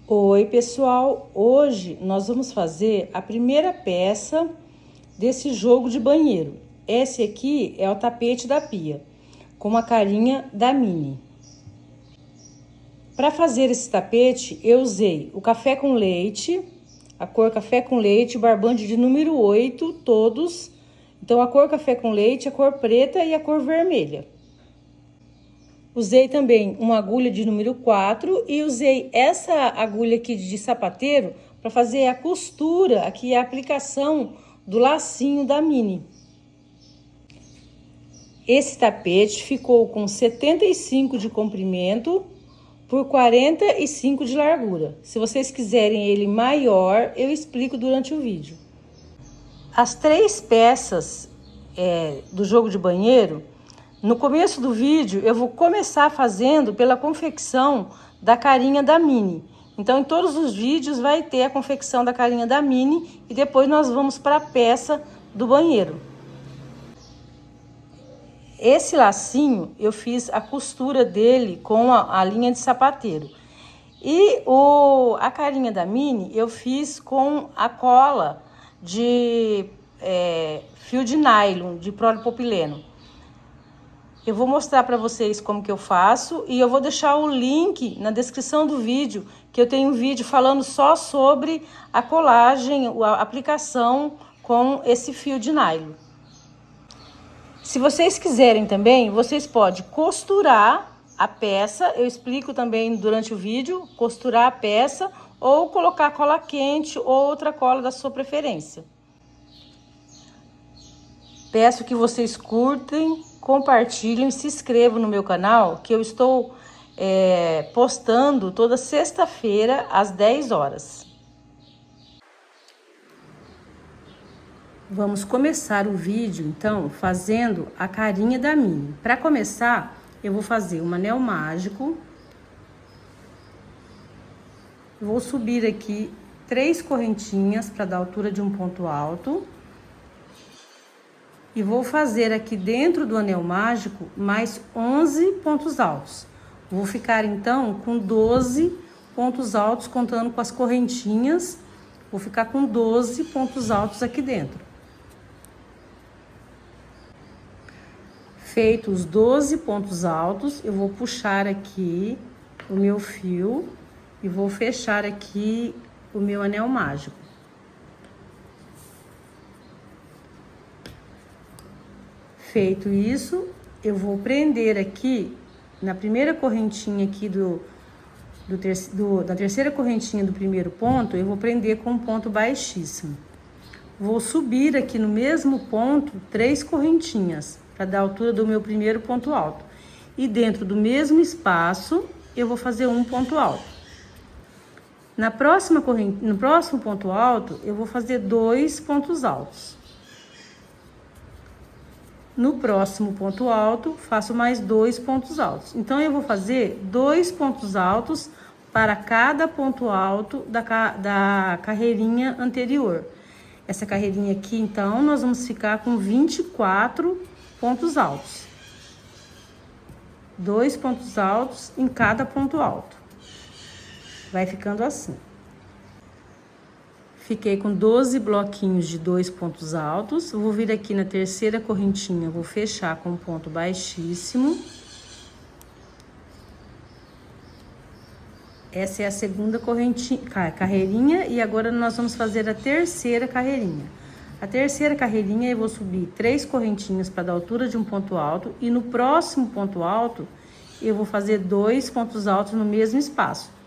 Oi pessoal, hoje nós vamos fazer a primeira peça desse jogo de banheiro. Esse aqui é o tapete da pia, com a carinha da Minnie. Para fazer esse tapete, eu usei o café com leite, a cor café com leite, o barbante de número 8, todos. Então a cor café com leite, a cor preta e a cor vermelha. Usei também uma agulha de número 4 e usei essa agulha aqui de sapateiro para fazer a costura, aqui a aplicação do lacinho da Minnie. Esse tapete ficou com 75 de comprimento por 45 de largura. Se vocês quiserem ele maior, eu explico durante o vídeo. As 3 peças do jogo de banheiro, no começo do vídeo, eu vou começar fazendo pela confecção da carinha da Minnie. Então, em todos os vídeos vai ter a confecção da carinha da Minnie e depois nós vamos para a peça do banheiro. Esse lacinho, eu fiz a costura dele com a linha de sapateiro. E a carinha da Minnie, eu fiz com a cola de fio de nylon, de polipropileno. Eu vou mostrar para vocês como que eu faço e eu vou deixar o link na descrição do vídeo, que eu tenho um vídeo falando só sobre a colagem, a aplicação com esse fio de nylon. Se vocês quiserem também, vocês podem costurar a peça, eu explico também durante o vídeo, costurar a peça ou colocar cola quente ou outra cola da sua preferência. Peço que vocês curtem, compartilhem, se inscrevam no meu canal, que eu estou postando toda sexta-feira às 10 horas. Vamos começar o vídeo, então, fazendo a carinha da Minnie. Para começar, eu vou fazer um anel mágico. Vou subir aqui 3 correntinhas para dar altura de um ponto alto. E vou fazer aqui dentro do anel mágico mais 11 pontos altos. Vou ficar então com 12 pontos altos, contando com as correntinhas. Vou ficar com 12 pontos altos aqui dentro. Feitos os 12 pontos altos, eu vou puxar aqui o meu fio e vou fechar aqui o meu anel mágico. Feito isso, eu vou prender aqui na primeira correntinha aqui da terceira correntinha do primeiro ponto, eu vou prender com um ponto baixíssimo. Vou subir aqui no mesmo ponto 3 correntinhas para dar a altura do meu primeiro ponto alto. E dentro do mesmo espaço, eu vou fazer um ponto alto. No próximo ponto alto, eu vou fazer 2 pontos altos. No próximo ponto alto, faço mais 2 pontos altos. Então, eu vou fazer 2 pontos altos para cada ponto alto da carreirinha anterior. Essa carreirinha aqui, então, nós vamos ficar com 24 pontos altos. 2 pontos altos em cada ponto alto. Vai ficando assim. Fiquei com 12 bloquinhos de 2 pontos altos. Eu vou vir aqui na terceira correntinha, vou fechar com um ponto baixíssimo. Essa é a segunda carreirinha e agora nós vamos fazer a terceira carreirinha. A terceira carreirinha eu vou subir 3 correntinhas para dar altura de um ponto alto e no próximo ponto alto eu vou fazer 2 pontos altos no mesmo espaço.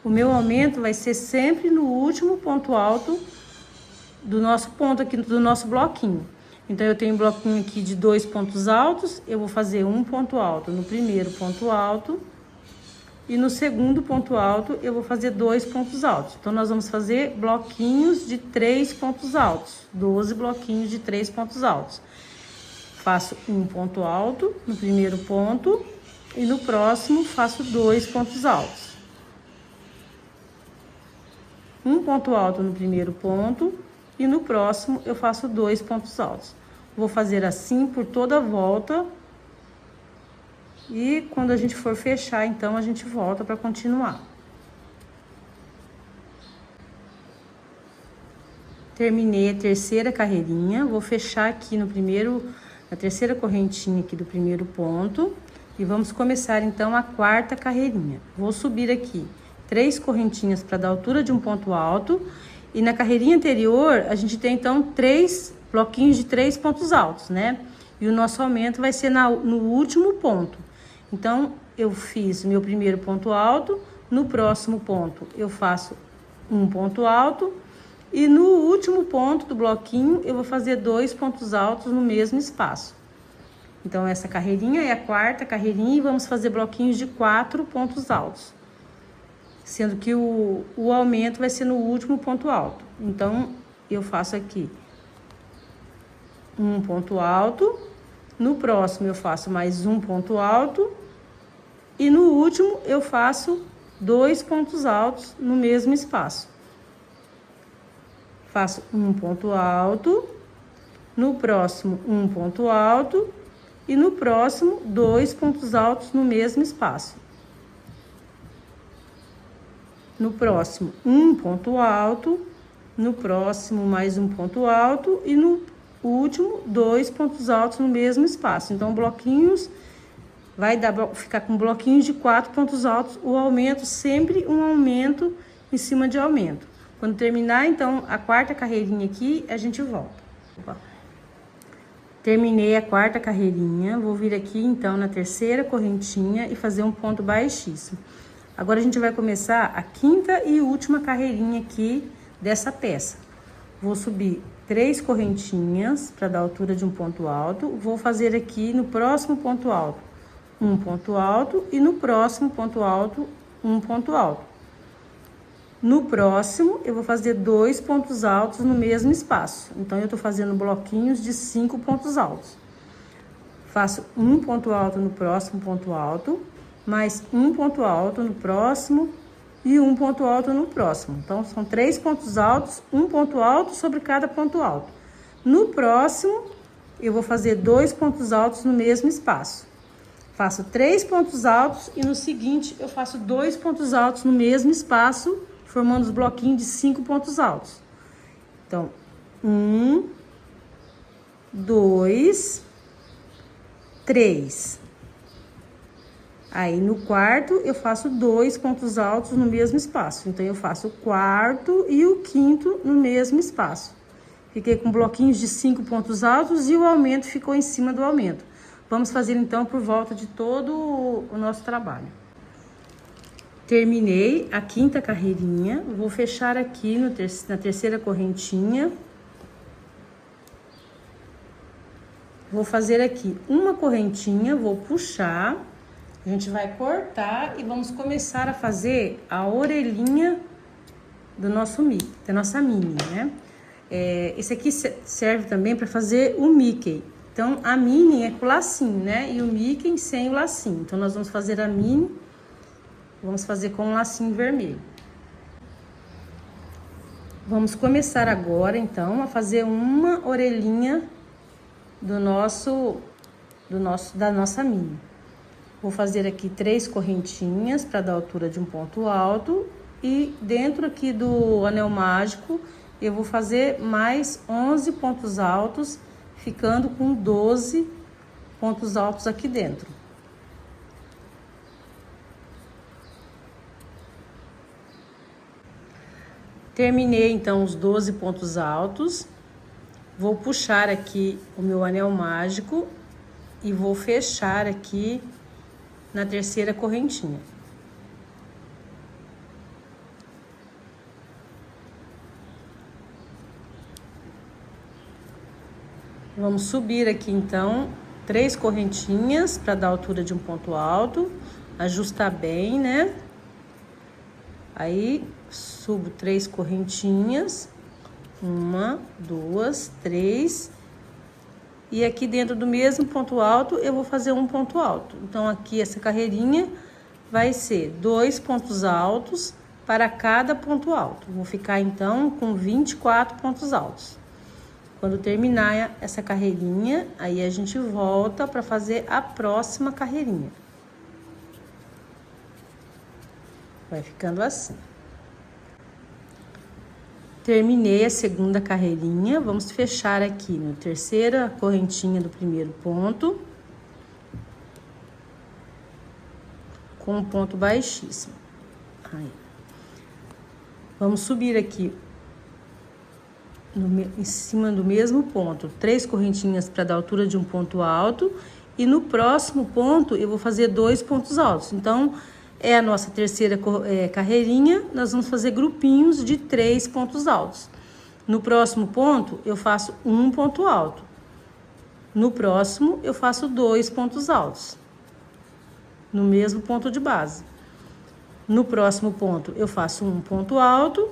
O meu aumento vai ser sempre no último ponto alto do nosso ponto aqui, do nosso bloquinho. Então, eu tenho um bloquinho aqui de 2 pontos altos, eu vou fazer um ponto alto no primeiro ponto alto. E no segundo ponto alto, eu vou fazer 2 pontos altos. Então, nós vamos fazer bloquinhos de 3 pontos altos. 12 bloquinhos de 3 pontos altos. Faço um ponto alto no primeiro ponto e no próximo faço 2 pontos altos. Um ponto alto no primeiro ponto e no próximo eu faço 2 pontos altos. Vou fazer assim por toda a volta. E quando a gente for fechar, então, a gente volta para continuar. Terminei a terceira carreirinha, vou fechar aqui na terceira correntinha aqui do primeiro ponto e vamos começar então a quarta carreirinha. Vou subir aqui 3 correntinhas para dar altura de um ponto alto e na carreirinha anterior a gente tem então 3 bloquinhos de 3 pontos altos, né? E o nosso aumento vai ser no último ponto. Então, eu fiz meu primeiro ponto alto, no próximo ponto eu faço um ponto alto e no último ponto do bloquinho eu vou fazer 2 pontos altos no mesmo espaço. Então, essa carreirinha é a quarta carreirinha e vamos fazer bloquinhos de 4 pontos altos. Sendo que o aumento vai ser no último ponto alto. Então, eu faço aqui um ponto alto, no próximo eu faço mais um ponto alto e no último eu faço 2 pontos altos no mesmo espaço. Faço um ponto alto, no próximo um ponto alto e no próximo 2 pontos altos no mesmo espaço. No próximo um ponto alto, no próximo mais um ponto alto e no último 2 pontos altos no mesmo espaço. Então, bloquinhos ficar com bloquinhos de 4 pontos altos, o aumento sempre um aumento em cima de aumento. Quando terminar, então, a quarta carreirinha aqui, a gente volta. Terminei a quarta carreirinha, vou vir aqui, então, na terceira correntinha e fazer um ponto baixíssimo. Agora, a gente vai começar a quinta e última carreirinha aqui dessa peça. Vou subir 3 correntinhas para dar altura de um ponto alto. Vou fazer aqui no próximo ponto alto, um ponto alto e no próximo ponto alto, um ponto alto. No próximo, eu vou fazer 2 pontos altos no mesmo espaço. Então, eu tô fazendo bloquinhos de 5 pontos altos. Faço um ponto alto no próximo ponto alto, mais um ponto alto no próximo e um ponto alto no próximo. Então, são 3 pontos altos, um ponto alto sobre cada ponto alto. No próximo, eu vou fazer 2 pontos altos no mesmo espaço. Faço 3 pontos altos e no seguinte, eu faço 2 pontos altos no mesmo espaço, formando os bloquinhos de 5 pontos altos. Então, 1, 2, 3. Aí, no quarto, eu faço 2 pontos altos no mesmo espaço. Então, eu faço o quarto e o quinto no mesmo espaço. Fiquei com bloquinhos de 5 pontos altos e o aumento ficou em cima do aumento. Vamos fazer, então, por volta de todo o nosso trabalho. Terminei a quinta carreirinha. Vou fechar aqui na terceira correntinha. Vou fazer aqui uma correntinha, vou puxar. A gente vai cortar e vamos começar a fazer a orelhinha do nosso Mickey, da nossa Minnie, né? Esse aqui serve também para fazer o Mickey. Então, a Minnie é com lacinho, né? E o Mickey sem o lacinho. Então, nós vamos fazer a Minnie, vamos fazer com um lacinho vermelho. Vamos começar agora, então, a fazer uma orelhinha da nossa Minnie. Vou fazer aqui 3 correntinhas para dar altura de um ponto alto e dentro aqui do anel mágico eu vou fazer mais 11 pontos altos, ficando com 12 pontos altos aqui dentro. Terminei então os 12 pontos altos. Vou puxar aqui o meu anel mágico e vou fechar aqui na terceira correntinha. Vamos subir aqui então 3 correntinhas para dar altura de um ponto alto, ajustar bem, né? Aí subo 3 correntinhas, 1, 2, 3. E aqui dentro do mesmo ponto alto, eu vou fazer um ponto alto. Então, aqui essa carreirinha vai ser 2 pontos altos para cada ponto alto. Vou ficar, então, com 24 pontos altos. Quando terminar essa carreirinha, aí a gente volta para fazer a próxima carreirinha. Vai ficando assim. Terminei a segunda carreirinha, vamos fechar aqui na terceira correntinha do primeiro ponto, com um ponto baixíssimo. Aí. Vamos subir aqui em cima do mesmo ponto, 3 correntinhas para dar altura de um ponto alto, e no próximo ponto eu vou fazer 2 pontos altos. Então, é a nossa terceira carreirinha, nós vamos fazer grupinhos de 3 pontos altos. No próximo ponto, eu faço um ponto alto. No próximo, eu faço 2 pontos altos. No mesmo ponto de base. No próximo ponto, eu faço um ponto alto.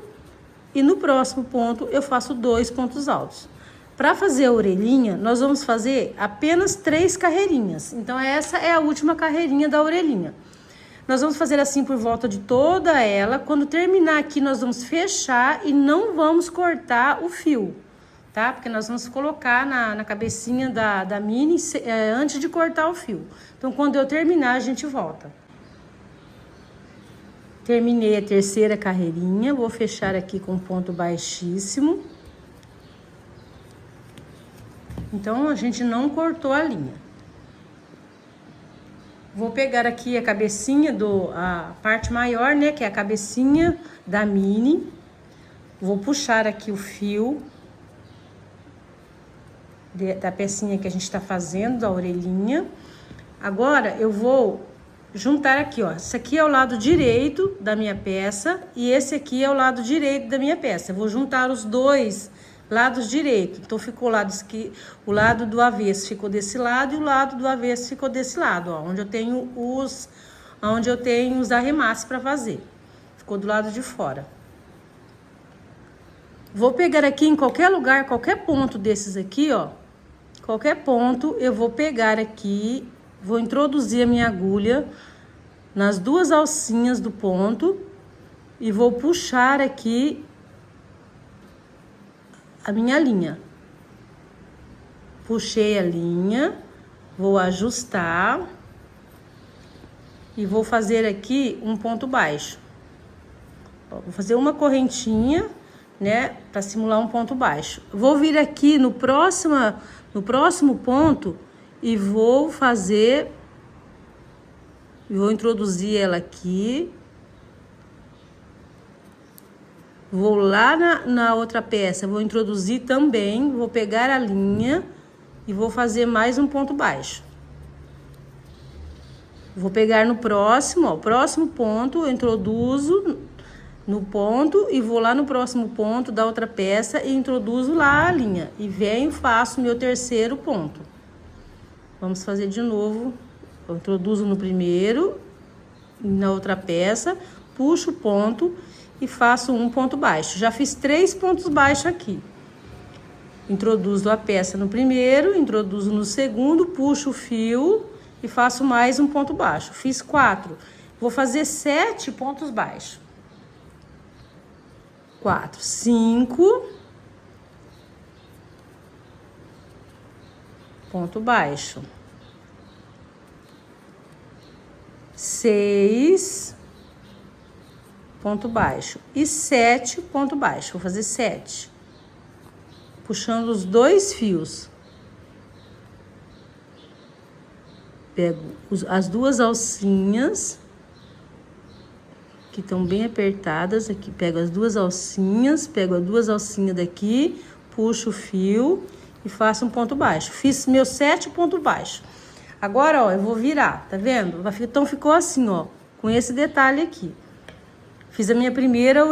E no próximo ponto, eu faço 2 pontos altos. Para fazer a orelhinha, nós vamos fazer apenas 3 carreirinhas. Então, essa é a última carreirinha da orelhinha. Nós vamos fazer assim por volta de toda ela. Quando terminar aqui, nós vamos fechar e não vamos cortar o fio, tá? Porque nós vamos colocar na cabecinha da mini antes de cortar o fio. Então, quando eu terminar, a gente volta. Terminei a terceira carreirinha, vou fechar aqui com ponto baixíssimo. Então, a gente não cortou a linha. Vou pegar aqui a cabecinha a parte maior, né, que é a cabecinha da mini. Vou puxar aqui o fio da pecinha que a gente tá fazendo, da orelhinha. Agora, eu vou juntar aqui, ó. Esse aqui é o lado direito da minha peça e esse aqui é o lado direito da minha peça. Eu vou juntar os dois lados direitos. Então, ficou o lado do avesso ficou desse lado e o lado do avesso ficou desse lado, ó. Onde eu tenho os arremessos para fazer. Ficou do lado de fora. Vou pegar aqui em qualquer lugar, qualquer ponto desses aqui, ó. Qualquer ponto, eu vou pegar aqui, vou introduzir a minha agulha nas 2 alcinhas do ponto e vou puxar aqui a minha linha. Puxei a linha, vou ajustar e vou fazer aqui um ponto baixo. Ó, vou fazer uma correntinha, né, para simular um ponto baixo. Vou vir aqui no próximo ponto e vou introduzir ela aqui. Vou lá na outra peça, vou introduzir também, vou pegar a linha e vou fazer mais um ponto baixo. Vou pegar no próximo, ó, o próximo ponto, eu introduzo no ponto e vou lá no próximo ponto da outra peça e introduzo lá a linha. E venho e faço meu terceiro ponto. Vamos fazer de novo. Eu introduzo no primeiro, na outra peça, puxo o ponto e faço um ponto baixo. Já fiz 3 pontos baixos aqui. Introduzo a peça no primeiro, introduzo no segundo, puxo o fio e faço mais um ponto baixo. Fiz 4. Vou fazer 7 pontos baixos. 4, 5. Ponto baixo. 6. Ponto baixo. E 7 ponto baixo. Vou fazer 7. Puxando os 2 fios. Pego as 2 alcinhas, que estão bem apertadas. Aqui, pego as 2 alcinhas, pego as 2 alcinhas daqui, puxo o fio e faço um ponto baixo. Fiz meus 7 pontos baixos. Agora, ó, eu vou virar, tá vendo? Então, ficou assim, ó, com esse detalhe aqui. Fiz a minha primeira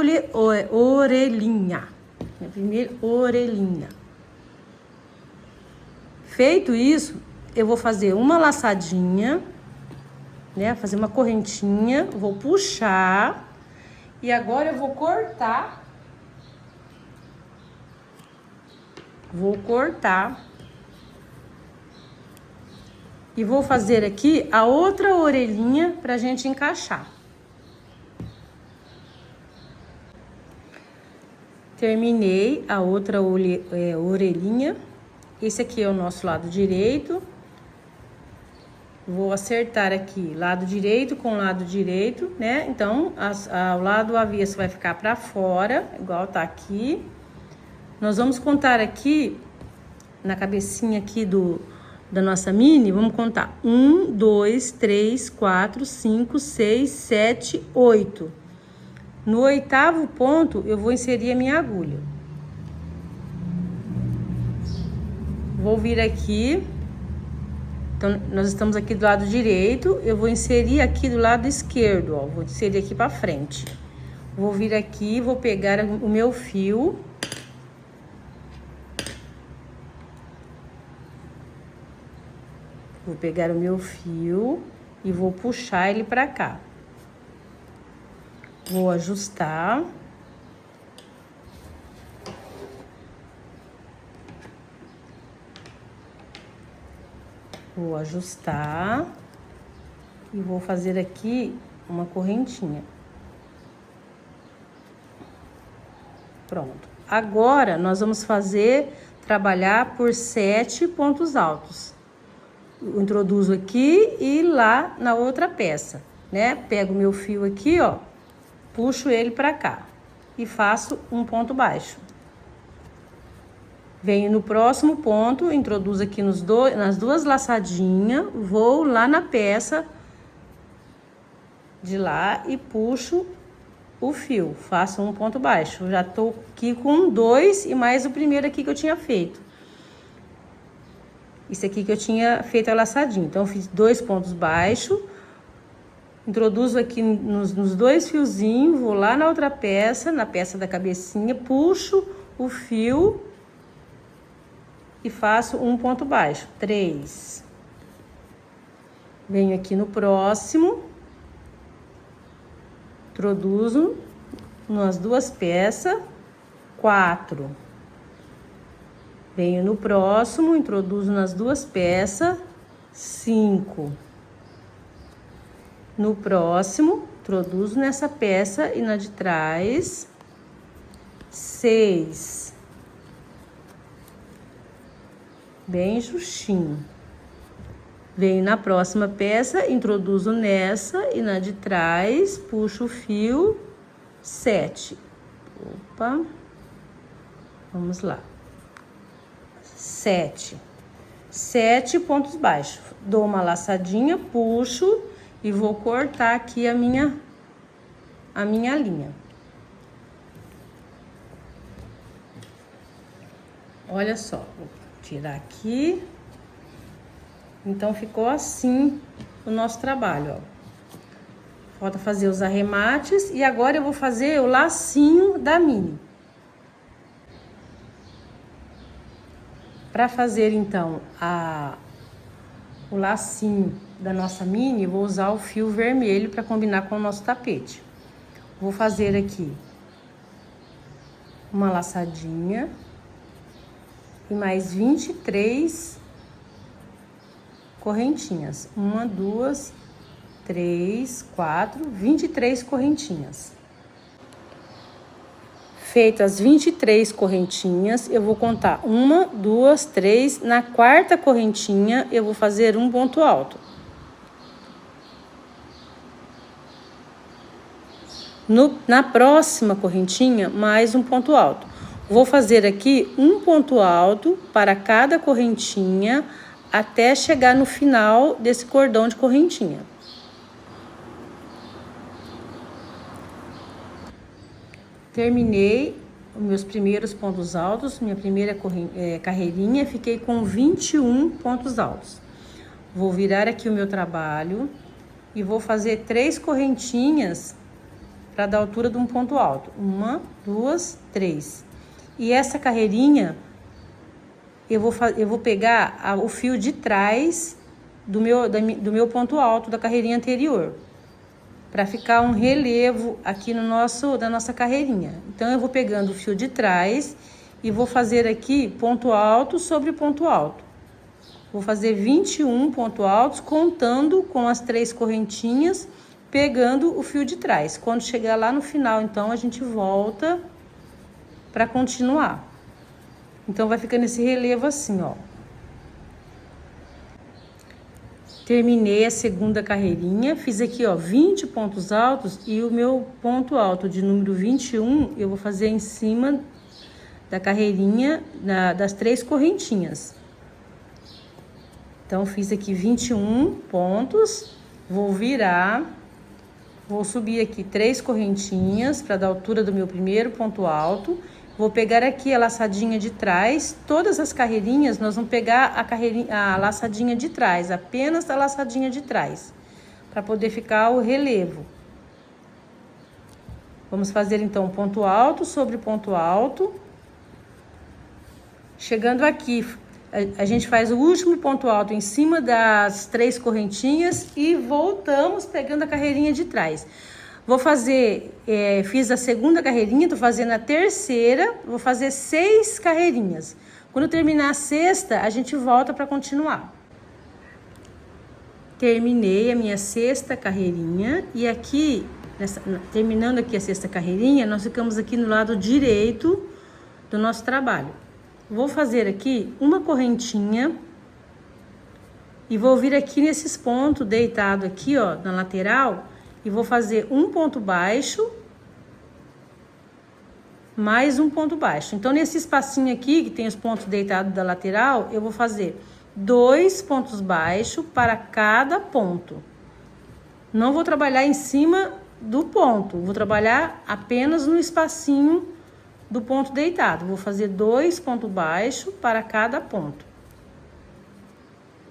orelhinha. Minha primeira orelhinha. Feito isso, eu vou fazer uma laçadinha, né? Fazer uma correntinha, vou puxar e agora eu vou cortar. Vou cortar e vou fazer aqui a outra orelhinha pra gente encaixar. Terminei a outra orelhinha. Esse aqui é o nosso lado direito. Vou acertar aqui lado direito com lado direito, né? Então, o lado avesso vai ficar pra fora, igual tá aqui. Nós vamos contar aqui, na cabecinha aqui da nossa mini, vamos contar 1, 2, 3, 4, 5, 6, 7, 8. No 8º ponto, eu vou inserir a minha agulha. Vou vir aqui. Então, nós estamos aqui do lado direito, eu vou inserir aqui do lado esquerdo, ó. Vou inserir aqui pra frente. Vou vir aqui, vou pegar o meu fio. Vou pegar o meu fio e vou puxar ele pra cá. Vou ajustar. Vou ajustar e vou fazer aqui uma correntinha. Pronto. Agora, nós vamos trabalhar por 7 pontos altos. Eu introduzo aqui e lá na outra peça, né? Pego o meu fio aqui, ó, puxo ele pra cá e faço um ponto baixo. Venho no próximo ponto, introduzo aqui nas 2 laçadinhas, vou lá na peça de lá e puxo o fio, faço um ponto baixo. Já tô aqui com 2 e mais o primeiro aqui que eu tinha feito. Isso aqui que eu tinha feito a laçadinha. Então, eu fiz 2 pontos baixos, introduzo aqui nos 2 fiozinhos, vou lá na outra peça, na peça da cabecinha, puxo o fio e faço um ponto baixo, 3. Venho aqui no próximo, introduzo nas 2 peças, 4. Venho no próximo, introduzo nas 2 peças, 5. No próximo, introduzo nessa peça e na de trás, 6. Bem justinho. Venho na próxima peça, introduzo nessa e na de trás, puxo o fio, 7. Opa. Vamos lá. 7. 7 pontos baixos. Dou uma laçadinha, puxo e vou cortar aqui a minha linha. Olha só, vou tirar aqui. Então, ficou assim o nosso trabalho, ó. Falta fazer os arremates e agora eu vou fazer o lacinho da mini. Para fazer, então, o lacinho da nossa mini, vou usar o fio vermelho para combinar com o nosso tapete. Vou fazer aqui uma laçadinha e mais 23 correntinhas. 1, 2, 3, 4, 23 correntinhas. Feito as 23 correntinhas, eu vou contar 1, 2, 3. Na 4ª correntinha, eu vou fazer um ponto alto. Na próxima correntinha, mais um ponto alto. Vou fazer aqui um ponto alto para cada correntinha, até chegar no final desse cordão de correntinha. Terminei os meus primeiros pontos altos, minha primeira carreirinha, fiquei com 21 pontos altos. Vou virar aqui o meu trabalho e vou fazer 3 correntinhas para dar altura de um ponto alto. 1, 2, 3. E essa carreirinha, eu vou pegar o fio de trás do meu ponto alto da carreirinha anterior, para ficar um relevo aqui da nossa carreirinha. Então, eu vou pegando o fio de trás e vou fazer aqui ponto alto sobre ponto alto. Vou fazer 21 pontos altos, contando com as 3 correntinhas, pegando o fio de trás. Quando chegar lá no final, então, a gente volta para continuar. Então, vai ficando esse relevo assim, ó. Terminei a segunda carreirinha, fiz aqui, ó, 20 pontos altos e o meu ponto alto de número 21, eu vou fazer em cima da carreirinha, das 3 correntinhas. Então, fiz aqui 21 pontos, vou virar, vou subir aqui 3 correntinhas para dar a altura do meu primeiro ponto alto. Vou pegar aqui a laçadinha de trás, todas as carreirinhas nós vamos pegar a laçadinha de trás, apenas a laçadinha de trás, para poder ficar o relevo. Vamos fazer então ponto alto sobre ponto alto. Chegando aqui, a gente faz o último ponto alto em cima das 3 correntinhas e voltamos pegando a carreirinha de trás. Vou fazer, fiz a segunda carreirinha, tô fazendo a terceira, vou fazer 6 carreirinhas. Quando terminar a sexta, a gente volta para continuar. Terminei a minha sexta carreirinha e aqui, terminando aqui a sexta carreirinha, nós ficamos aqui no lado direito do nosso trabalho. Vou fazer aqui uma correntinha e vou vir aqui nesses pontos deitado aqui, ó, na lateral. E vou fazer um ponto baixo, mais um ponto baixo. Então, nesse espacinho aqui, que tem os pontos deitados da lateral, eu vou fazer 2 pontos baixos para cada ponto. Não vou trabalhar em cima do ponto, vou trabalhar apenas no espacinho do ponto deitado. Vou fazer 2 pontos baixos para cada ponto.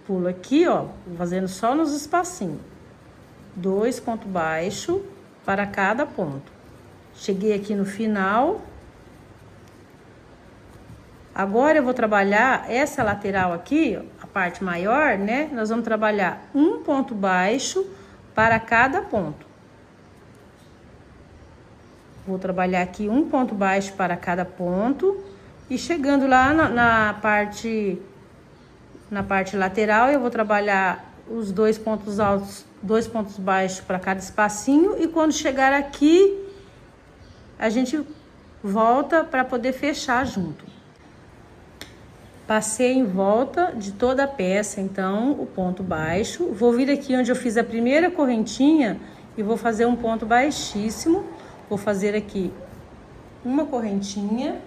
Pulo aqui, ó, vou fazendo só nos espacinhos. 2 pontos baixos para cada ponto. Cheguei aqui no final. Agora eu vou trabalhar essa lateral aqui, ó, a parte maior, né? Nós vamos trabalhar um ponto baixo para cada ponto. Vou trabalhar aqui um ponto baixo para cada ponto. E chegando lá na parte lateral, eu vou trabalhar os 2 pontos altos, 2 pontos baixos para cada espacinho. E quando chegar aqui, a gente volta para poder fechar junto. Passei em volta de toda a peça, então, o ponto baixo. Vou vir aqui onde eu fiz a primeira correntinha e vou fazer um ponto baixíssimo. Vou fazer aqui uma correntinha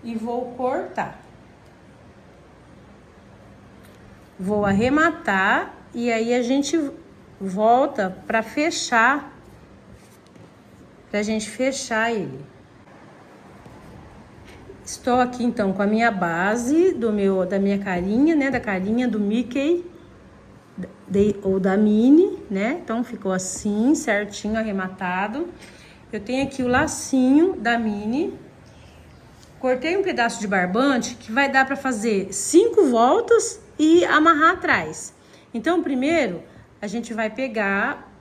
e vou cortar. Vou arrematar e aí a gente volta para fechar, pra gente fechar ele. Estou aqui então com a minha base da minha carinha, né, da carinha do Mickey ou da Minnie, né? Então ficou assim, certinho, arrematado. Eu tenho aqui o lacinho da Minnie. Cortei um pedaço de barbante que vai dar para fazer 5 voltas e amarrar atrás. Então, primeiro, a gente vai pegar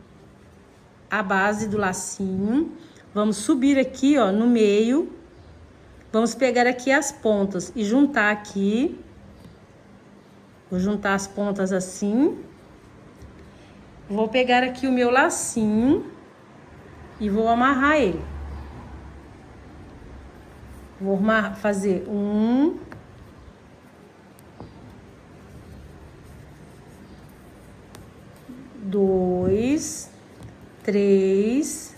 a base do lacinho, vamos subir aqui, ó, no meio, vamos pegar aqui as pontas e juntar aqui. Vou juntar as pontas assim. Vou pegar aqui o meu lacinho e vou amarrar ele. Vou fazer 1, 2, 3,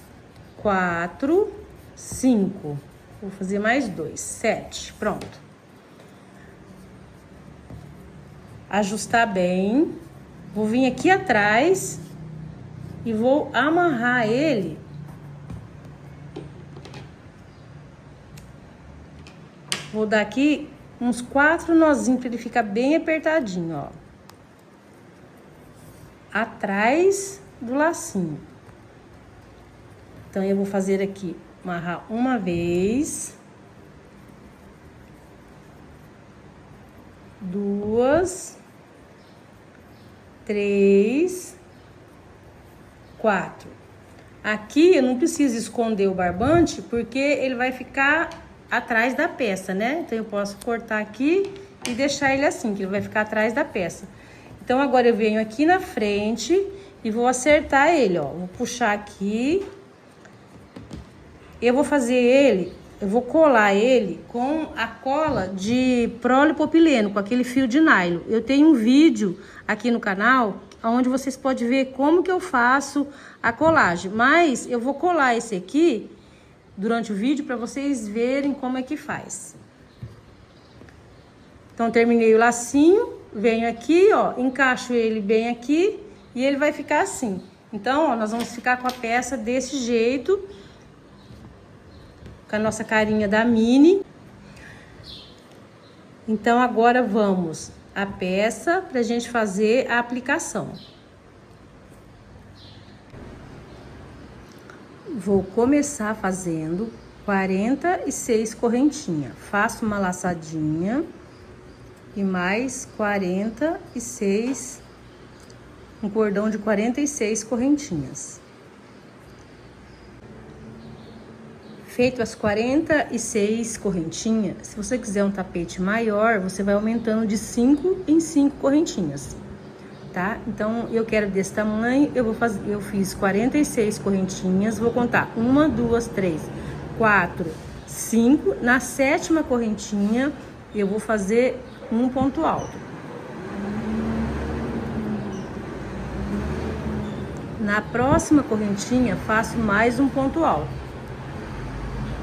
4, 5. Vou fazer mais 2, 7. Pronto. Ajustar bem. Vou vir aqui atrás e vou amarrar ele. Vou dar aqui uns 4 nozinhos para ele ficar bem apertadinho, ó. Atrás do lacinho. Então, eu vou fazer aqui, amarrar uma vez. 2, 3, 4. Aqui eu não preciso esconder o barbante, porque ele vai ficar atrás da peça, né? Então, eu posso cortar aqui e deixar ele assim, que ele vai ficar atrás da peça. Então, agora eu venho aqui na frente e vou acertar ele, ó. Vou puxar aqui. Eu vou fazer ele, eu vou colar ele com a cola de polipropileno, com aquele fio de nylon. Eu tenho um vídeo aqui no canal onde vocês podem ver como que eu faço a colagem. Mas eu vou colar esse aqui durante o vídeo para vocês verem como é que faz. Então, terminei o lacinho, venho aqui, ó, encaixo ele bem aqui e ele vai ficar assim. Então, ó, nós vamos ficar com a peça desse jeito, com a nossa carinha da Minnie. Então, agora vamos a peça pra gente fazer a aplicação. Vou começar fazendo 46 correntinhas. Faço uma laçadinha e mais 46, um cordão de 46 correntinhas. Feito as 46 correntinhas, se você quiser um tapete maior, você vai aumentando de 5 em 5 correntinhas, tá? Então, eu quero desse tamanho, eu fiz 46 correntinhas, vou contar 1, 2, 3, 4, 5. Na 7ª correntinha, eu vou fazer um ponto alto. Na próxima correntinha, faço mais um ponto alto.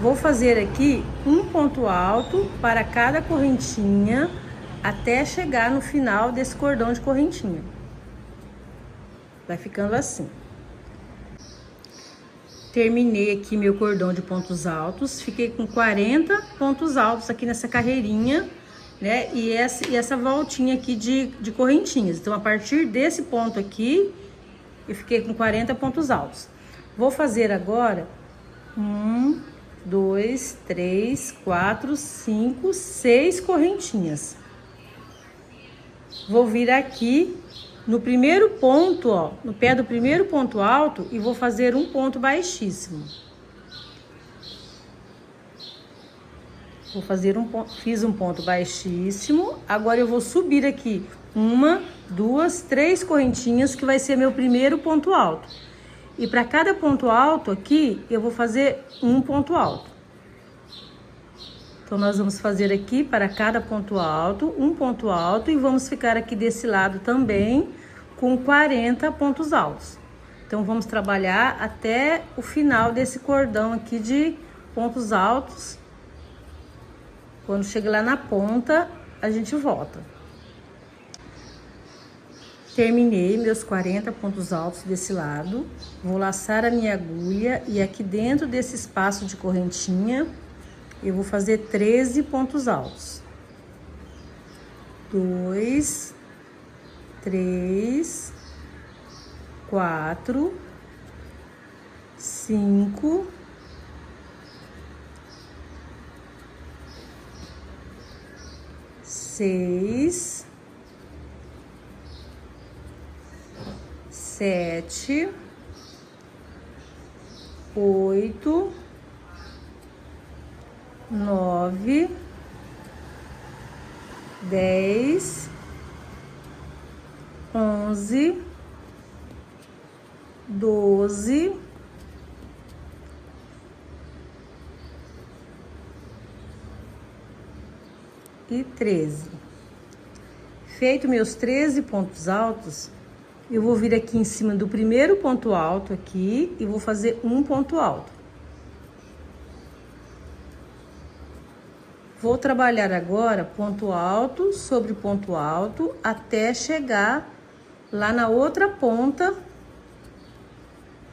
Vou fazer aqui um ponto alto para cada correntinha até chegar no final desse cordão de correntinha. Vai ficando assim. Terminei aqui meu cordão de pontos altos, fiquei com 40 pontos altos aqui nessa carreirinha, né? E essa voltinha aqui de correntinhas. Então, a partir desse ponto aqui, eu fiquei com 40 pontos altos. Vou fazer agora 2, 3, 4, 5, 6 correntinhas. Vou vir aqui no primeiro ponto, ó, no pé do primeiro ponto alto e vou fazer um ponto baixíssimo. Vou fazer fiz um ponto baixíssimo. Agora eu vou subir aqui 1, 2, 3 correntinhas, que vai ser meu primeiro ponto alto. E para cada ponto alto aqui, eu vou fazer um ponto alto. Então, nós vamos fazer aqui para cada ponto alto, um ponto alto, e vamos ficar aqui desse lado também com 40 pontos altos. Então, vamos trabalhar até o final desse cordão aqui de pontos altos. Quando chega lá na ponta, a gente volta. Terminei meus 40 pontos altos desse lado. Vou laçar a minha agulha e aqui dentro desse espaço de correntinha, eu vou fazer 13 pontos altos. 2, 3, 4, 5, 6, 7, 8, 9, 10, 11, 12, 13. Feito meus 13 pontos altos, eu vou vir aqui em cima do primeiro ponto alto aqui e vou fazer um ponto alto. Vou trabalhar agora ponto alto sobre ponto alto até chegar lá na outra ponta,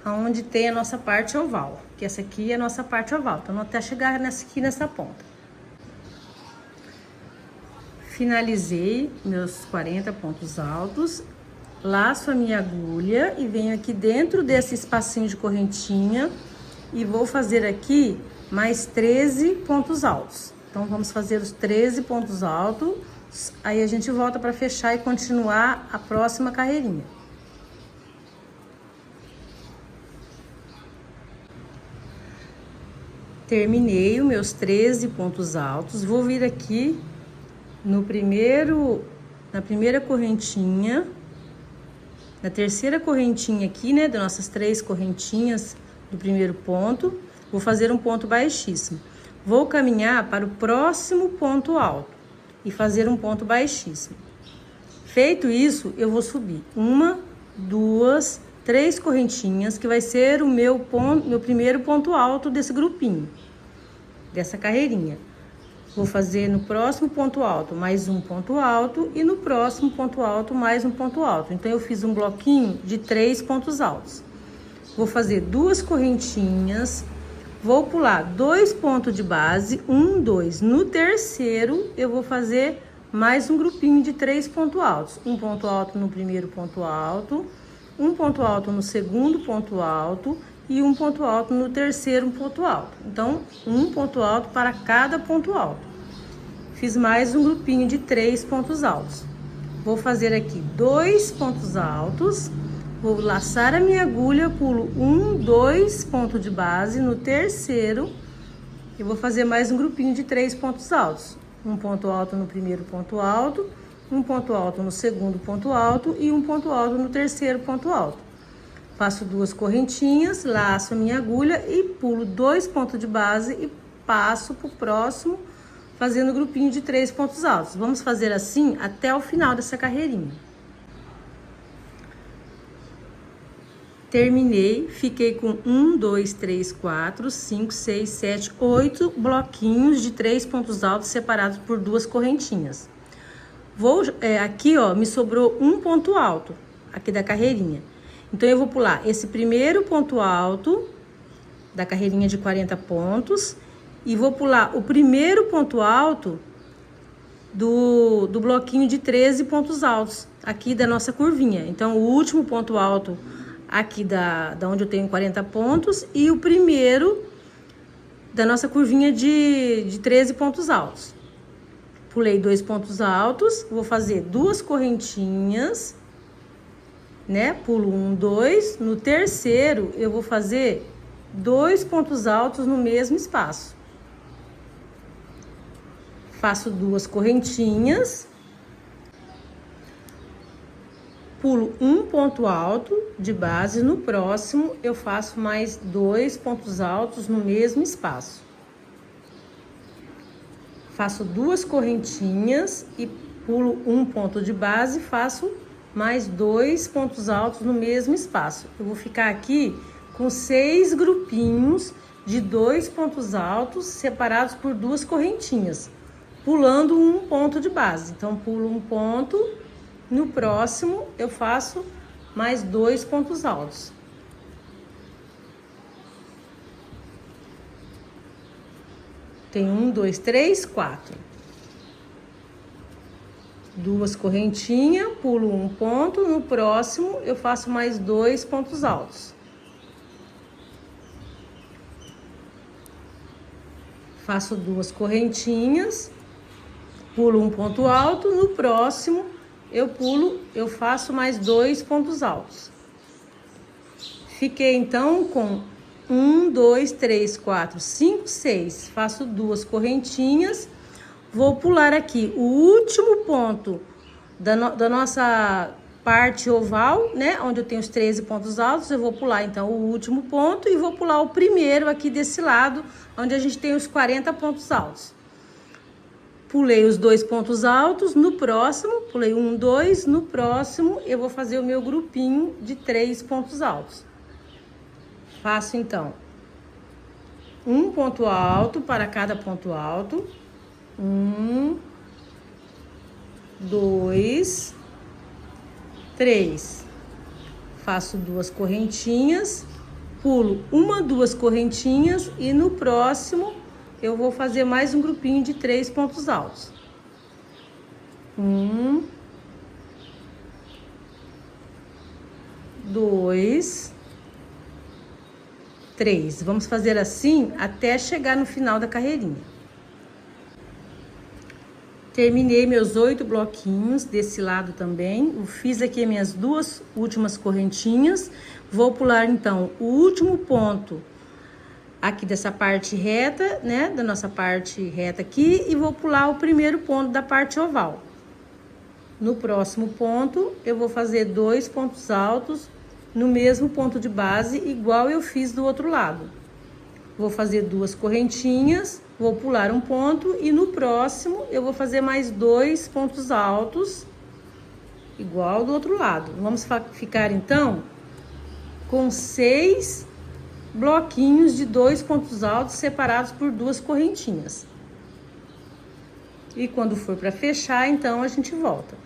onde tem a nossa parte oval, que essa aqui é a nossa parte oval. Então, até chegar nessa ponta. Finalizei meus 40 pontos altos, laço a minha agulha e venho aqui dentro desse espacinho de correntinha e vou fazer aqui mais 13 pontos altos. Então, vamos fazer os 13 pontos altos, aí a gente volta para fechar e continuar a próxima carreirinha. Terminei os meus 13 pontos altos, vou vir aqui na primeira correntinha, na terceira correntinha aqui, né, das nossas 3 correntinhas do primeiro ponto, vou fazer um ponto baixíssimo. Vou caminhar para o próximo ponto alto e fazer um ponto baixíssimo. Feito isso, eu vou subir 1, três correntinhas, que vai ser o meu primeiro ponto alto desse grupinho, dessa carreirinha. Vou fazer no próximo ponto alto mais um ponto alto e no próximo ponto alto mais um ponto alto. Então, eu fiz um bloquinho de 3 pontos altos. Vou fazer 2 correntinhas, vou pular 2 pontos de base, 1, 2. No terceiro, eu vou fazer mais um grupinho de 3 pontos altos. Um ponto alto no primeiro ponto alto, um ponto alto no segundo ponto alto e um ponto alto no terceiro ponto alto. Então, um ponto alto para cada ponto alto. Fiz mais um grupinho de 3 pontos altos. Vou fazer aqui 2 pontos altos, vou laçar a minha agulha, pulo 1, 2 pontos de base. No terceiro, eu vou fazer mais um grupinho de 3 pontos altos. Um ponto alto no primeiro ponto alto, um ponto alto no segundo ponto alto e um ponto alto no terceiro ponto alto. Faço 2 correntinhas, laço a minha agulha e pulo 2 pontos de base e passo pro próximo, fazendo grupinho de 3 pontos altos. Vamos fazer assim até o final dessa carreirinha. Terminei, fiquei com 1, 2, 3, 4, 5, 6, 7, 8 bloquinhos de 3 pontos altos separados por 2 correntinhas. Aqui, ó, me sobrou um ponto alto aqui da carreirinha. Então, eu vou pular esse primeiro ponto alto da carreirinha de 40 pontos e vou pular o primeiro ponto alto do bloquinho de 13 pontos altos aqui da nossa curvinha. Então, o último ponto alto aqui da onde eu tenho 40 pontos e o primeiro da nossa curvinha de 13 pontos altos. Pulei 2 pontos altos, vou fazer 2 correntinhas, né? Pulo 1, 2. No terceiro, eu vou fazer 2 pontos altos no mesmo espaço. Faço 2 correntinhas, pulo 1 ponto alto de base. No próximo, eu faço mais 2 pontos altos no mesmo espaço. Faço 2 correntinhas e pulo 1 ponto de base, faço mais 2 pontos altos no mesmo espaço. Eu vou ficar aqui com 6 grupinhos de 2 pontos altos separados por 2 correntinhas, pulando 1 ponto de base. Então, pulo 1 ponto, no próximo eu faço mais 2 pontos altos. Tem 1, 2, 3, 4. 2 correntinhas, pulo 1 ponto, no próximo eu faço mais 2 pontos altos. Faço 2 correntinhas, pulo 1 ponto alto, no próximo eu faço mais 2 pontos altos. Fiquei então com 1, 2, 3, 4, 5, 6. Faço 2 correntinhas. Vou pular aqui o último ponto da nossa parte oval, né? Onde eu tenho os 13 pontos altos. Eu vou pular então o último ponto e vou pular o primeiro aqui desse lado, onde a gente tem os 40 pontos altos. Pulei os 2 pontos altos. No próximo, pulei 1, 2. No próximo, eu vou fazer o meu grupinho de 3 pontos altos. Faço então 1 ponto alto para cada ponto alto. 1, 2, 3. Faço 2 correntinhas, pulo 1, 2 correntinhas e no próximo eu vou fazer mais um grupinho de 3 pontos altos. 1, 2, 3. Vamos fazer assim até chegar no final da carreirinha. Terminei meus 8 bloquinhos desse lado também. Eu fiz aqui as minhas 2 últimas correntinhas. Vou pular então o último ponto aqui dessa parte reta, né? Da nossa parte reta aqui. E vou pular o primeiro ponto da parte oval. No próximo ponto, eu vou fazer 2 pontos altos no mesmo ponto de base, igual eu fiz do outro lado. Vou fazer 2 correntinhas, vou pular um ponto e no próximo eu vou fazer mais 2 pontos altos igual do outro lado. Vamos ficar então com 6 bloquinhos de 2 pontos altos separados por 2 correntinhas. E quando for para fechar, então a gente volta.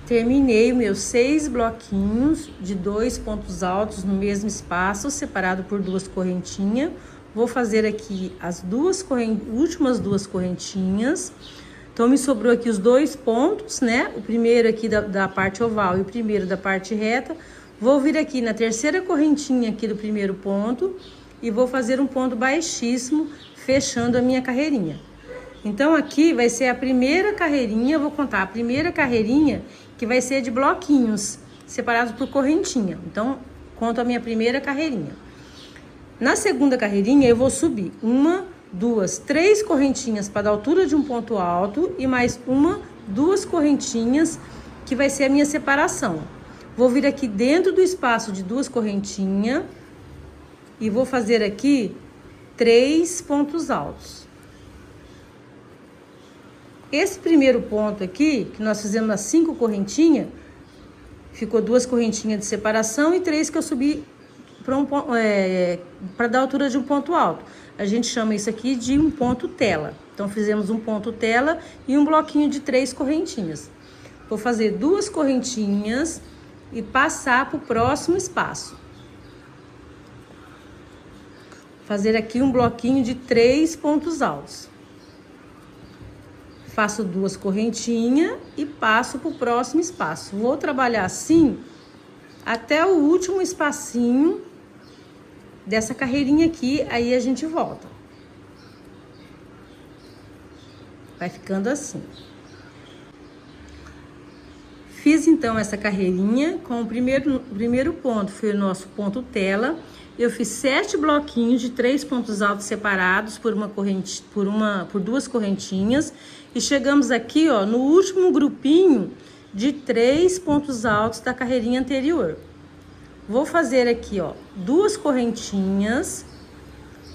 Terminei meus 6 bloquinhos de 2 pontos altos no mesmo espaço, separado por 2 correntinhas. Vou fazer aqui as últimas 2 correntinhas. Então, me sobrou aqui os 2 pontos, né? O primeiro aqui da parte oval e o primeiro da parte reta. Vou vir aqui na terceira correntinha aqui do primeiro ponto e vou fazer um ponto baixíssimo, fechando a minha carreirinha. Então, aqui vai ser a primeira carreirinha, eu vou contar a primeira carreirinha, que vai ser de bloquinhos, separados por correntinha. Então, conto a minha primeira carreirinha. Na segunda carreirinha, eu vou subir 1, 2, 3 correntinhas para a altura de um ponto alto e mais 1, 2 correntinhas, que vai ser a minha separação. Vou vir aqui dentro do espaço de 2 correntinhas e vou fazer aqui 3 pontos altos. Esse primeiro ponto aqui, que nós fizemos as 5 correntinhas, ficou 2 correntinhas de separação e 3 que eu subi para dar altura de um ponto alto. A gente chama isso aqui de um ponto tela. Então, fizemos um ponto tela e um bloquinho de 3 correntinhas. Vou fazer 2 correntinhas e passar para o próximo espaço. Fazer aqui um bloquinho de 3 pontos altos. Faço 2 correntinhas e passo para o próximo espaço. Vou trabalhar assim até o último espacinho dessa carreirinha aqui, aí a gente volta. Vai ficando assim. Fiz então essa carreirinha com o primeiro ponto, foi o nosso ponto tela. Eu fiz 7 bloquinhos de 3 pontos altos separados por 2 correntinhas. E chegamos aqui, ó, no último grupinho de 3 pontos altos da carreirinha anterior. Vou fazer aqui, ó, 2 correntinhas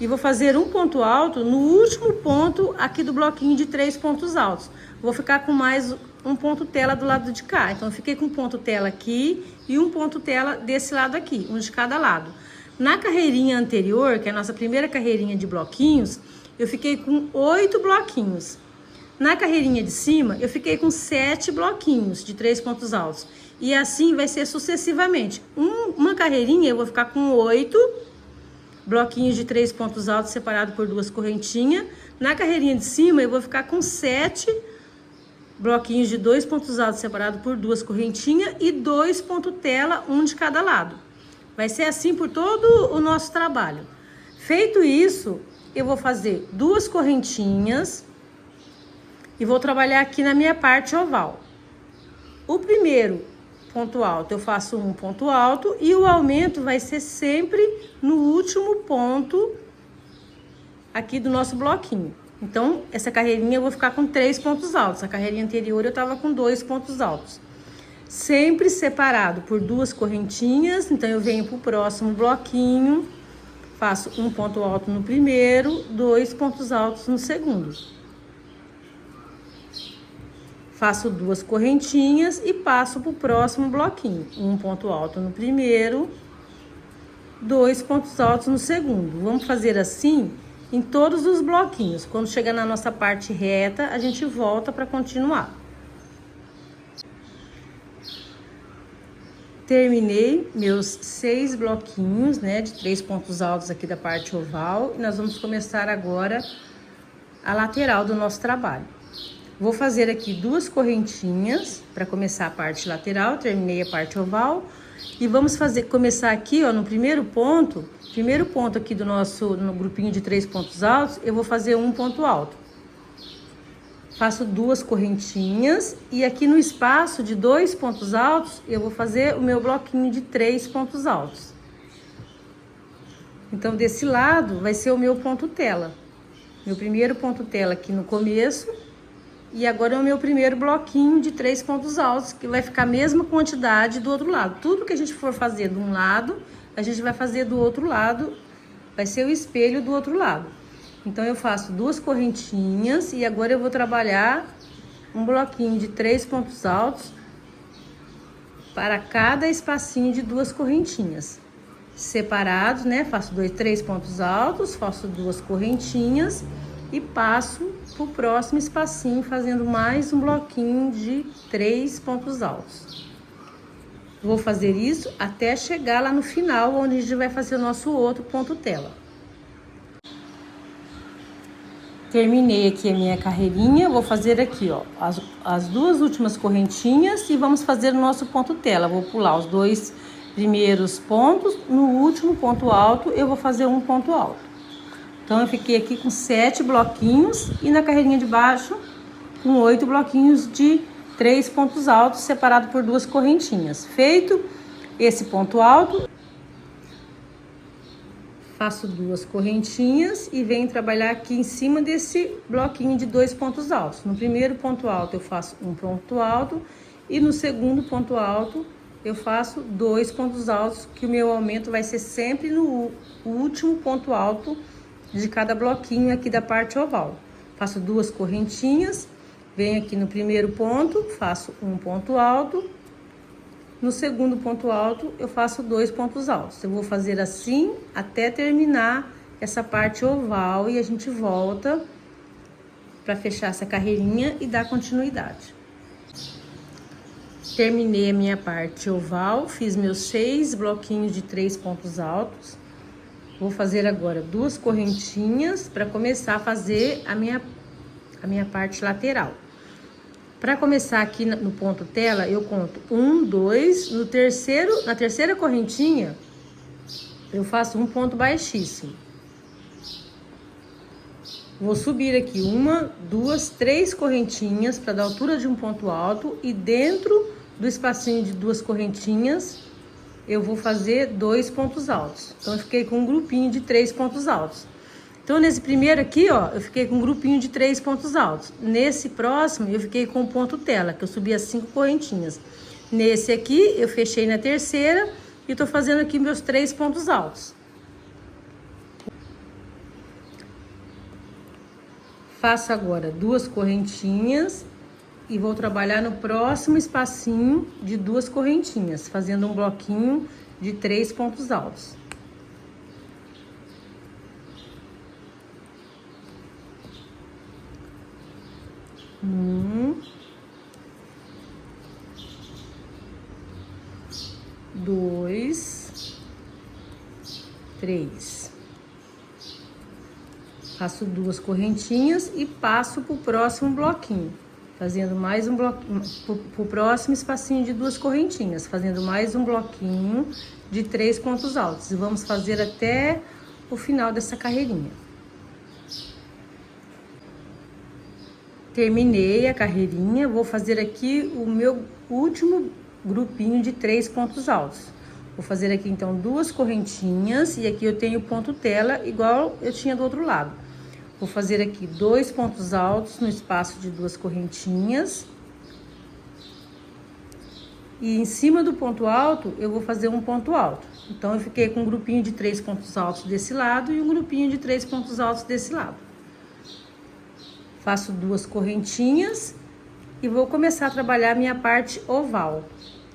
e vou fazer um ponto alto no último ponto aqui do bloquinho de 3 pontos altos. Vou ficar com mais um ponto tela do lado de cá. Então, eu fiquei com um ponto tela aqui e um ponto tela desse lado aqui, um de cada lado. Na carreirinha anterior, que é a nossa primeira carreirinha de bloquinhos, eu fiquei com 8 bloquinhos. Na carreirinha de cima, eu fiquei com 7 bloquinhos de 3 pontos altos. E assim vai ser sucessivamente. Uma carreirinha eu vou ficar com 8 bloquinhos de 3 pontos altos separados por 2 correntinhas. Na carreirinha de cima, eu vou ficar com 7 bloquinhos de 2 pontos altos separados por 2 correntinhas e 2 pontos tela, um de cada lado. Vai ser assim por todo o nosso trabalho. Feito isso, eu vou fazer 2 correntinhas e vou trabalhar aqui na minha parte oval. O primeiro ponto alto, eu faço um ponto alto e o aumento vai ser sempre no último ponto aqui do nosso bloquinho. Então, essa carreirinha eu vou ficar com 3 pontos altos. A carreirinha anterior eu tava com 2 pontos altos. Sempre separado por 2 correntinhas. Então, eu venho pro próximo bloquinho, faço um ponto alto no primeiro, 2 pontos altos no segundo. Faço 2 correntinhas e passo pro próximo bloquinho. Um ponto alto no primeiro, 2 pontos altos no segundo. Vamos fazer assim em todos os bloquinhos. Quando chegar na nossa parte reta, a gente volta para continuar. Terminei meus 6 bloquinhos, né, de 3 pontos altos aqui da parte oval. E nós vamos começar agora a lateral do nosso trabalho. Vou fazer aqui 2 correntinhas para começar a parte lateral. Terminei a parte oval. E vamos começar aqui, ó, no primeiro ponto aqui do no grupinho de 3 pontos altos, eu vou fazer um ponto alto. Faço 2 correntinhas e aqui no espaço de 2 pontos altos, eu vou fazer o meu bloquinho de 3 pontos altos. Então, desse lado vai ser o meu ponto tela. Meu primeiro ponto tela aqui no começo. E agora é o meu primeiro bloquinho de 3 pontos altos, que vai ficar a mesma quantidade do outro lado. Tudo que a gente for fazer de um lado, a gente vai fazer do outro lado, vai ser o espelho do outro lado. Então, eu faço 2 correntinhas e agora eu vou trabalhar um bloquinho de 3 pontos altos para cada espacinho de 2 correntinhas. Separados, né? Faço 3 pontos altos, faço 2 correntinhas e passo pro próximo espacinho fazendo mais um bloquinho de 3 pontos altos. Vou fazer isso até chegar lá no final, onde a gente vai fazer o nosso outro ponto tela. Terminei aqui a minha carreirinha, vou fazer aqui, ó, as 2 últimas correntinhas e vamos fazer o nosso ponto tela. Vou pular os 2 primeiros pontos, no último ponto alto eu vou fazer um ponto alto. Então, eu fiquei aqui com 7 bloquinhos e na carreirinha de baixo com 8 bloquinhos de 3 pontos altos, separado por 2 correntinhas. Feito esse ponto alto, faço 2 correntinhas e venho trabalhar aqui em cima desse bloquinho de 2 pontos altos. No primeiro ponto alto eu faço um ponto alto e no segundo ponto alto eu faço 2 pontos altos, que o meu aumento vai ser sempre no último ponto alto de cada bloquinho aqui da parte oval. Faço 2 correntinhas, venho aqui no primeiro ponto, faço um ponto alto. No segundo ponto alto, eu faço 2 pontos altos. Eu vou fazer assim até terminar essa parte oval e a gente volta para fechar essa carreirinha e dar continuidade. Terminei a minha parte oval, fiz meus 6 bloquinhos de 3 pontos altos. Vou fazer agora 2 correntinhas para começar a fazer a minha parte lateral. Para começar aqui no ponto tela, eu conto 1, 2, na terceira correntinha, eu faço um ponto baixíssimo. Vou subir aqui 1, 2, 3 correntinhas para dar altura de um ponto alto e dentro do espacinho de 2 correntinhas, eu vou fazer 2 pontos altos. Então, eu fiquei com um grupinho de 3 pontos altos. Então, nesse primeiro aqui, ó, eu fiquei com um grupinho de 3 pontos altos. Nesse próximo, eu fiquei com o ponto tela, que eu subi as 5 correntinhas. Nesse aqui, eu fechei na terceira e tô fazendo aqui meus 3 pontos altos. Faço agora 2 correntinhas e vou trabalhar no próximo espacinho de 2 correntinhas, fazendo um bloquinho de 3 pontos altos. Dois, 3. Faço 2 correntinhas e passo pro próximo bloquinho, fazendo mais um bloquinho, pro próximo espacinho de 2 correntinhas, fazendo mais um bloquinho de 3 pontos altos. E vamos fazer até o final dessa carreirinha. Terminei a carreirinha, vou fazer aqui o meu último grupinho de 3 pontos altos. Vou fazer aqui então 2 correntinhas e aqui eu tenho ponto tela igual eu tinha do outro lado. Vou fazer aqui 2 pontos altos no espaço de 2 correntinhas. E em cima do ponto alto eu vou fazer um ponto alto. Então eu fiquei com um grupinho de 3 pontos altos desse lado e um grupinho de 3 pontos altos desse lado. Faço 2 correntinhas e vou começar a trabalhar minha parte oval.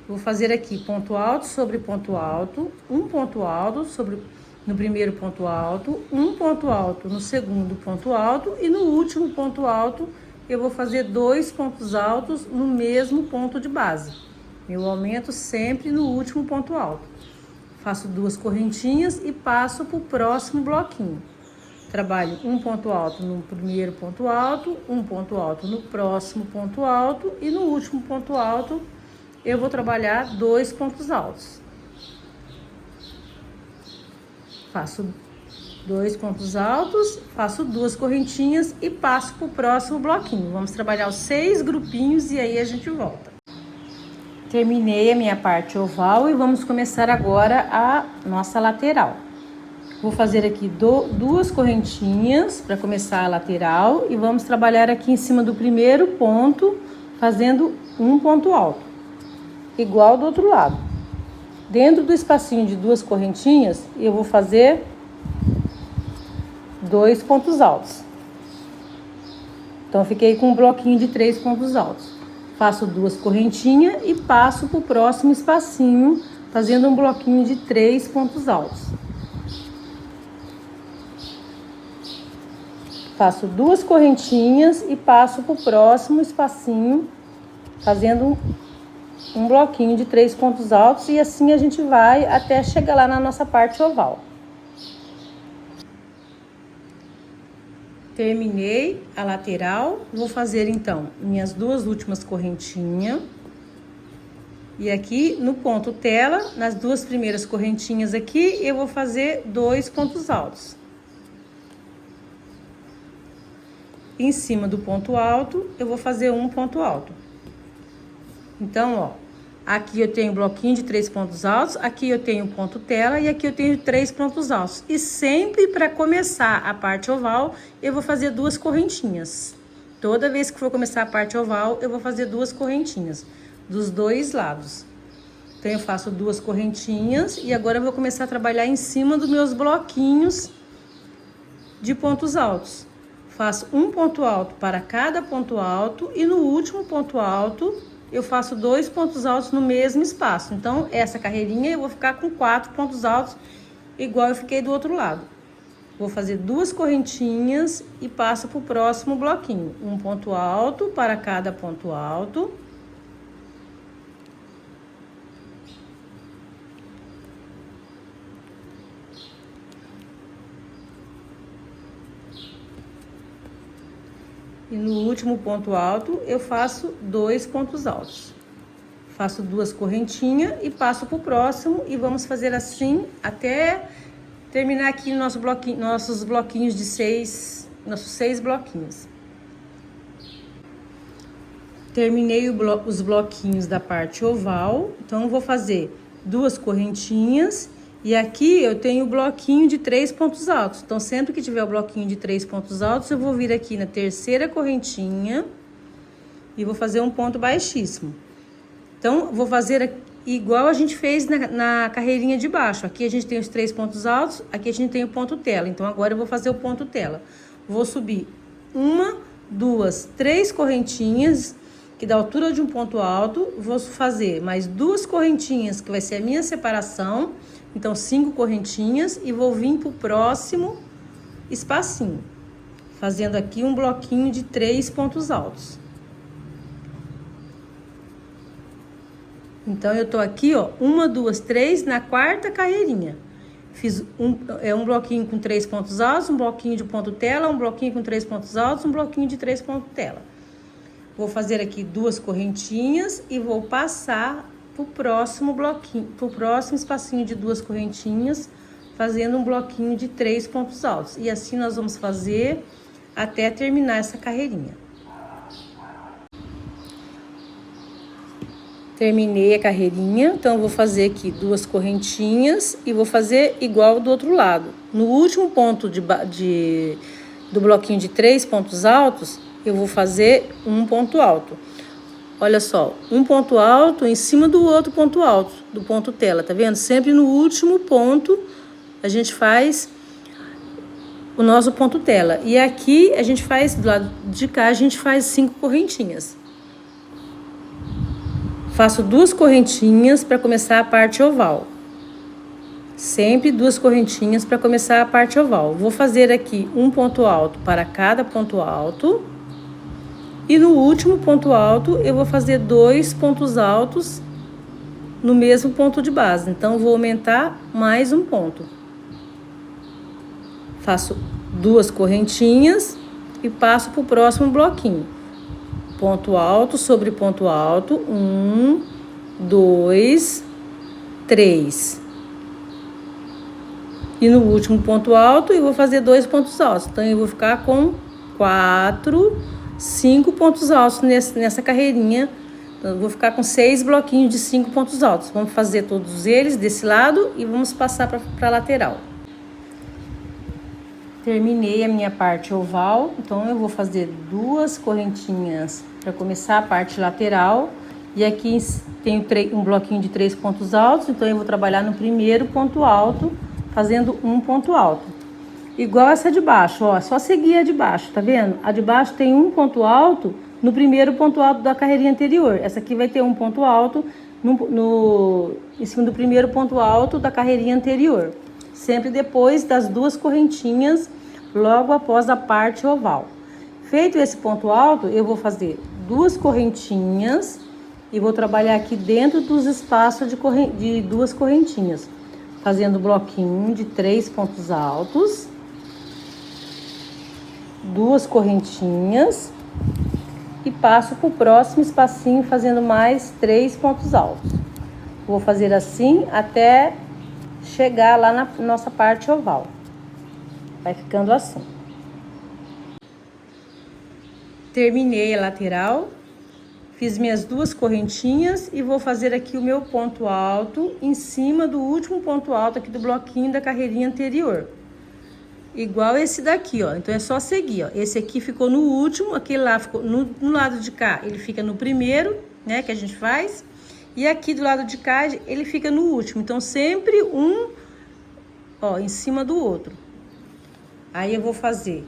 Vou fazer aqui ponto alto sobre ponto alto, um ponto alto no primeiro ponto alto, um ponto alto no segundo ponto alto e no último ponto alto eu vou fazer 2 pontos altos no mesmo ponto de base. Eu aumento sempre no último ponto alto. Faço 2 correntinhas e passo para o próximo bloquinho. Trabalho um ponto alto no primeiro ponto alto, um ponto alto no próximo ponto alto e no último ponto alto eu vou trabalhar 2 pontos altos. Faço 2 pontos altos, faço 2 correntinhas e passo para o próximo bloquinho. Vamos trabalhar os 6 grupinhos e aí a gente volta. Terminei a minha parte oval e vamos começar agora a nossa lateral. Vou fazer aqui 2 correntinhas para começar a lateral e vamos trabalhar aqui em cima do primeiro ponto, fazendo um ponto alto, igual do outro lado. Dentro do espacinho de 2 correntinhas, eu vou fazer 2 pontos altos. Então, eu fiquei com um bloquinho de 3 pontos altos. Faço 2 correntinhas e passo pro próximo espacinho, fazendo um bloquinho de 3 pontos altos. Faço 2 correntinhas e passo pro próximo espacinho, fazendo um bloquinho de 3 pontos altos, e assim a gente vai até chegar lá na nossa parte oval. Terminei a lateral, vou fazer então minhas 2 últimas correntinhas. E aqui no ponto tela, nas 2 primeiras correntinhas aqui, eu vou fazer 2 pontos altos. Em cima do ponto alto, eu vou fazer um ponto alto. Então, ó, aqui eu tenho bloquinho de 3 pontos altos, aqui eu tenho ponto tela e aqui eu tenho 3 pontos altos. E sempre para começar a parte oval, eu vou fazer 2 correntinhas. Toda vez que for começar a parte oval, eu vou fazer 2 correntinhas dos 2 lados. Então, eu faço 2 correntinhas e agora eu vou começar a trabalhar em cima dos meus bloquinhos de pontos altos. Faço um ponto alto para cada ponto alto e no último ponto alto eu faço 2 pontos altos no mesmo espaço. Então, essa carreirinha eu vou ficar com 4 pontos altos, igual eu fiquei do outro lado. Vou fazer 2 correntinhas e passo para o próximo bloquinho. Um ponto alto para cada ponto alto. E no último ponto alto, eu faço 2 pontos altos. Faço 2 correntinhas e passo pro próximo e vamos fazer assim até terminar aqui nosso bloquinho, nossos bloquinhos de 6, nossos 6 bloquinhos. Terminei os bloquinhos da parte oval, então eu vou fazer 2 correntinhas. E aqui eu tenho o bloquinho de 3 pontos altos. Então, sempre que tiver o bloquinho de 3 pontos altos, eu vou vir aqui na terceira correntinha e vou fazer um ponto baixíssimo. Então, vou fazer igual a gente fez na carreirinha de baixo. Aqui a gente tem os 3 pontos altos, aqui a gente tem o ponto tela. Então, agora eu vou fazer o ponto tela. Vou subir 1, 2, 3 correntinhas, que dá a altura de um ponto alto. Vou fazer mais 2 correntinhas, que vai ser a minha separação. Então, 5 correntinhas e vou vir pro próximo espacinho, fazendo aqui um bloquinho de 3 pontos altos. Então, eu tô aqui, ó, 1, 2, 3 na quarta carreirinha. Fiz um bloquinho com 3 pontos altos, um bloquinho de ponto tela, um bloquinho com 3 pontos altos, um bloquinho de 3 pontos tela. Vou fazer aqui 2 correntinhas e vou passar pro próximo bloquinho, pro próximo espacinho de 2 correntinhas, fazendo um bloquinho de 3 pontos altos. E assim nós vamos fazer até terminar essa carreirinha. Terminei a carreirinha, então eu vou fazer aqui 2 correntinhas e vou fazer igual do outro lado. No último ponto do bloquinho de 3 pontos altos, eu vou fazer um ponto alto. Olha só, um ponto alto em cima do outro ponto alto, do ponto tela, tá vendo? Sempre no último ponto a gente faz o nosso ponto tela. E aqui a gente faz, do lado de cá, a gente faz 5 correntinhas. Faço 2 correntinhas para começar a parte oval. Sempre 2 correntinhas para começar a parte oval. Vou fazer aqui um ponto alto para cada ponto alto. E no último ponto alto, eu vou fazer 2 pontos altos no mesmo ponto de base. Então, vou aumentar mais um ponto. Faço 2 correntinhas e passo para o próximo bloquinho. Ponto alto sobre ponto alto. 1, 2, 3. E no último ponto alto, eu vou fazer 2 pontos altos. Então, eu vou ficar com 4, 5 pontos altos nessa carreirinha. Então, eu vou ficar com 6 bloquinhos de 5 pontos altos. Vamos fazer todos eles desse lado e vamos passar para a lateral. Terminei a minha parte oval, então eu vou fazer 2 correntinhas para começar a parte lateral. E aqui tenho um bloquinho de 3 pontos altos, então eu vou trabalhar no primeiro ponto alto, fazendo um ponto alto. Igual essa de baixo, ó, só seguir a de baixo, tá vendo? A de baixo tem um ponto alto no primeiro ponto alto da carreirinha anterior. Essa aqui vai ter um ponto alto em cima do primeiro ponto alto da carreirinha anterior. Sempre depois das duas correntinhas, logo após a parte oval. Feito esse ponto alto, eu vou fazer duas correntinhas e vou trabalhar aqui dentro dos espaços de duas correntinhas, fazendo bloquinho de 3 pontos altos, duas correntinhas e passo para o próximo espacinho fazendo mais 3 pontos altos. Vou fazer assim até chegar lá na nossa parte oval. Vai ficando assim. Terminei a lateral, fiz minhas duas correntinhas e vou fazer aqui o meu ponto alto em cima do último ponto alto aqui do bloquinho da carreirinha anterior. Igual esse daqui, ó. Então, é só seguir, ó. Esse aqui ficou no último, aquele lá ficou no lado de cá, ele fica no primeiro, né, que a gente faz. E aqui do lado de cá, ele fica no último. Então, sempre um, ó, em cima do outro. Aí, eu vou fazer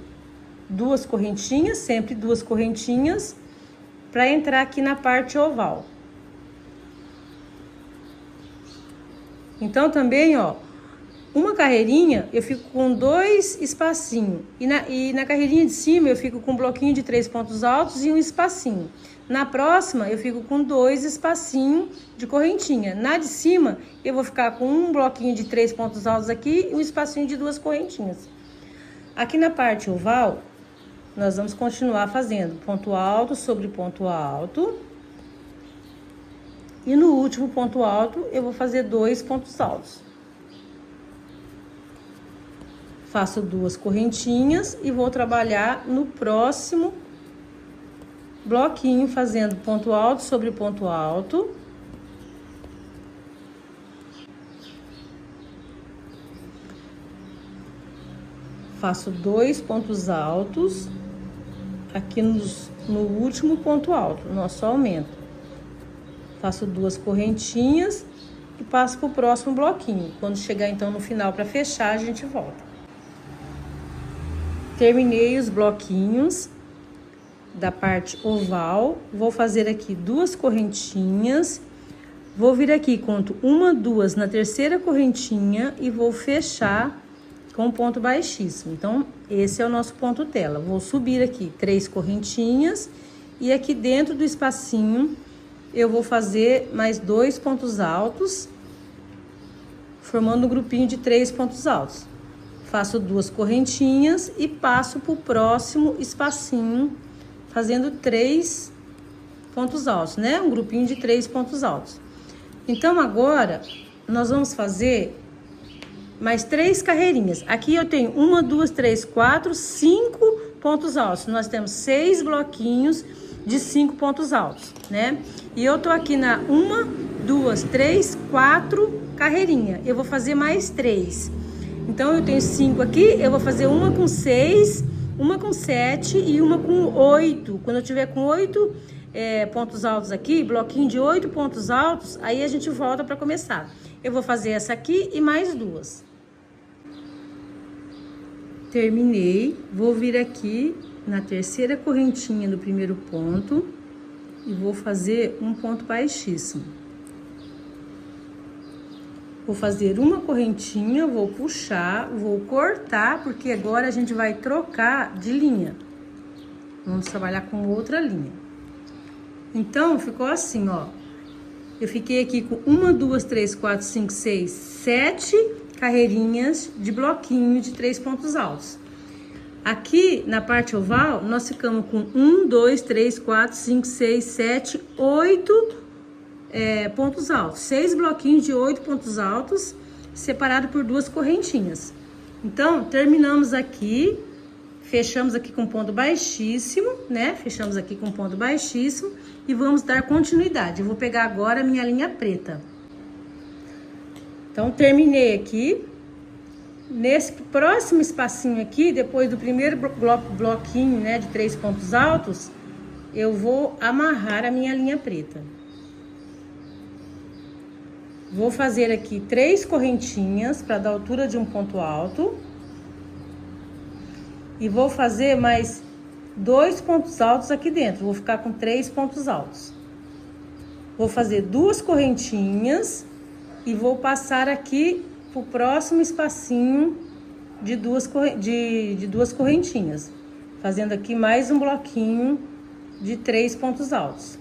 duas correntinhas, sempre duas correntinhas, pra entrar aqui na parte oval. Então, também, ó, uma carreirinha, eu fico com 2 espacinhos. E na carreirinha de cima, eu fico com um bloquinho de 3 pontos altos e um espacinho. Na próxima, eu fico com 2 espacinhos de correntinha. Na de cima, eu vou ficar com um bloquinho de 3 pontos altos aqui e um espacinho de 2 correntinhas. Aqui na parte oval, nós vamos continuar fazendo ponto alto sobre ponto alto. E no último ponto alto, eu vou fazer 2 pontos altos. Faço 2 correntinhas e vou trabalhar no próximo bloquinho, fazendo ponto alto sobre ponto alto. Faço 2 pontos altos aqui no último ponto alto, nosso aumento. Faço 2 correntinhas e passo para o próximo bloquinho. Quando chegar então no final para fechar, a gente volta. Terminei os bloquinhos da parte oval, vou fazer aqui 2 correntinhas, vou vir aqui, conto 1, 2 na terceira correntinha e vou fechar com ponto baixíssimo. Então, esse é o nosso ponto tela. Vou subir aqui 3 correntinhas e aqui dentro do espacinho eu vou fazer mais 2 pontos altos, formando um grupinho de 3 pontos altos. Faço 2 correntinhas e passo para o próximo espacinho, fazendo 3 pontos altos, né? Um grupinho de 3 pontos altos. Então, agora, nós vamos fazer mais 3 carreirinhas. Aqui eu tenho 1, 2, 3, 4, 5 pontos altos. Nós temos 6 bloquinhos de 5 pontos altos, né? E eu tô aqui na 1, 2, 3, 4 carreirinha. Eu vou fazer mais 3. Então, eu tenho 5 aqui, eu vou fazer uma com 6, uma com 7 e uma com 8. Quando eu tiver com 8 pontos altos aqui, bloquinho de 8 pontos altos, aí a gente volta para começar. Eu vou fazer essa aqui e mais 2. Terminei, vou vir aqui na terceira correntinha do primeiro ponto e vou fazer um ponto baixíssimo. Vou fazer uma correntinha, vou puxar, vou cortar, porque agora a gente vai trocar de linha. Vamos trabalhar com outra linha. Então, ficou assim, ó. Eu fiquei aqui com 1, 2, 3, 4, 5, 6, 7 carreirinhas de bloquinho de 3 pontos altos. Aqui, na parte oval, nós ficamos com 1, 2, 3, 4, 5, 6, 7, 8 pontos altos, 6 bloquinhos de 8 pontos altos, separado por 2 correntinhas. Então, terminamos aqui, fechamos aqui com ponto baixíssimo, né? Fechamos aqui com ponto baixíssimo e vamos dar continuidade. Eu vou pegar agora a minha linha preta. Então, terminei aqui. Nesse próximo espacinho aqui, depois do primeiro bloquinho, né, de 3 pontos altos, eu vou amarrar a minha linha preta. Vou fazer aqui 3 correntinhas para dar altura de um ponto alto. E vou fazer mais 2 pontos altos aqui dentro. Vou ficar com 3 pontos altos. Vou fazer 2 correntinhas e vou passar aqui pro próximo espacinho de duas correntinhas. Fazendo aqui mais um bloquinho de 3 pontos altos.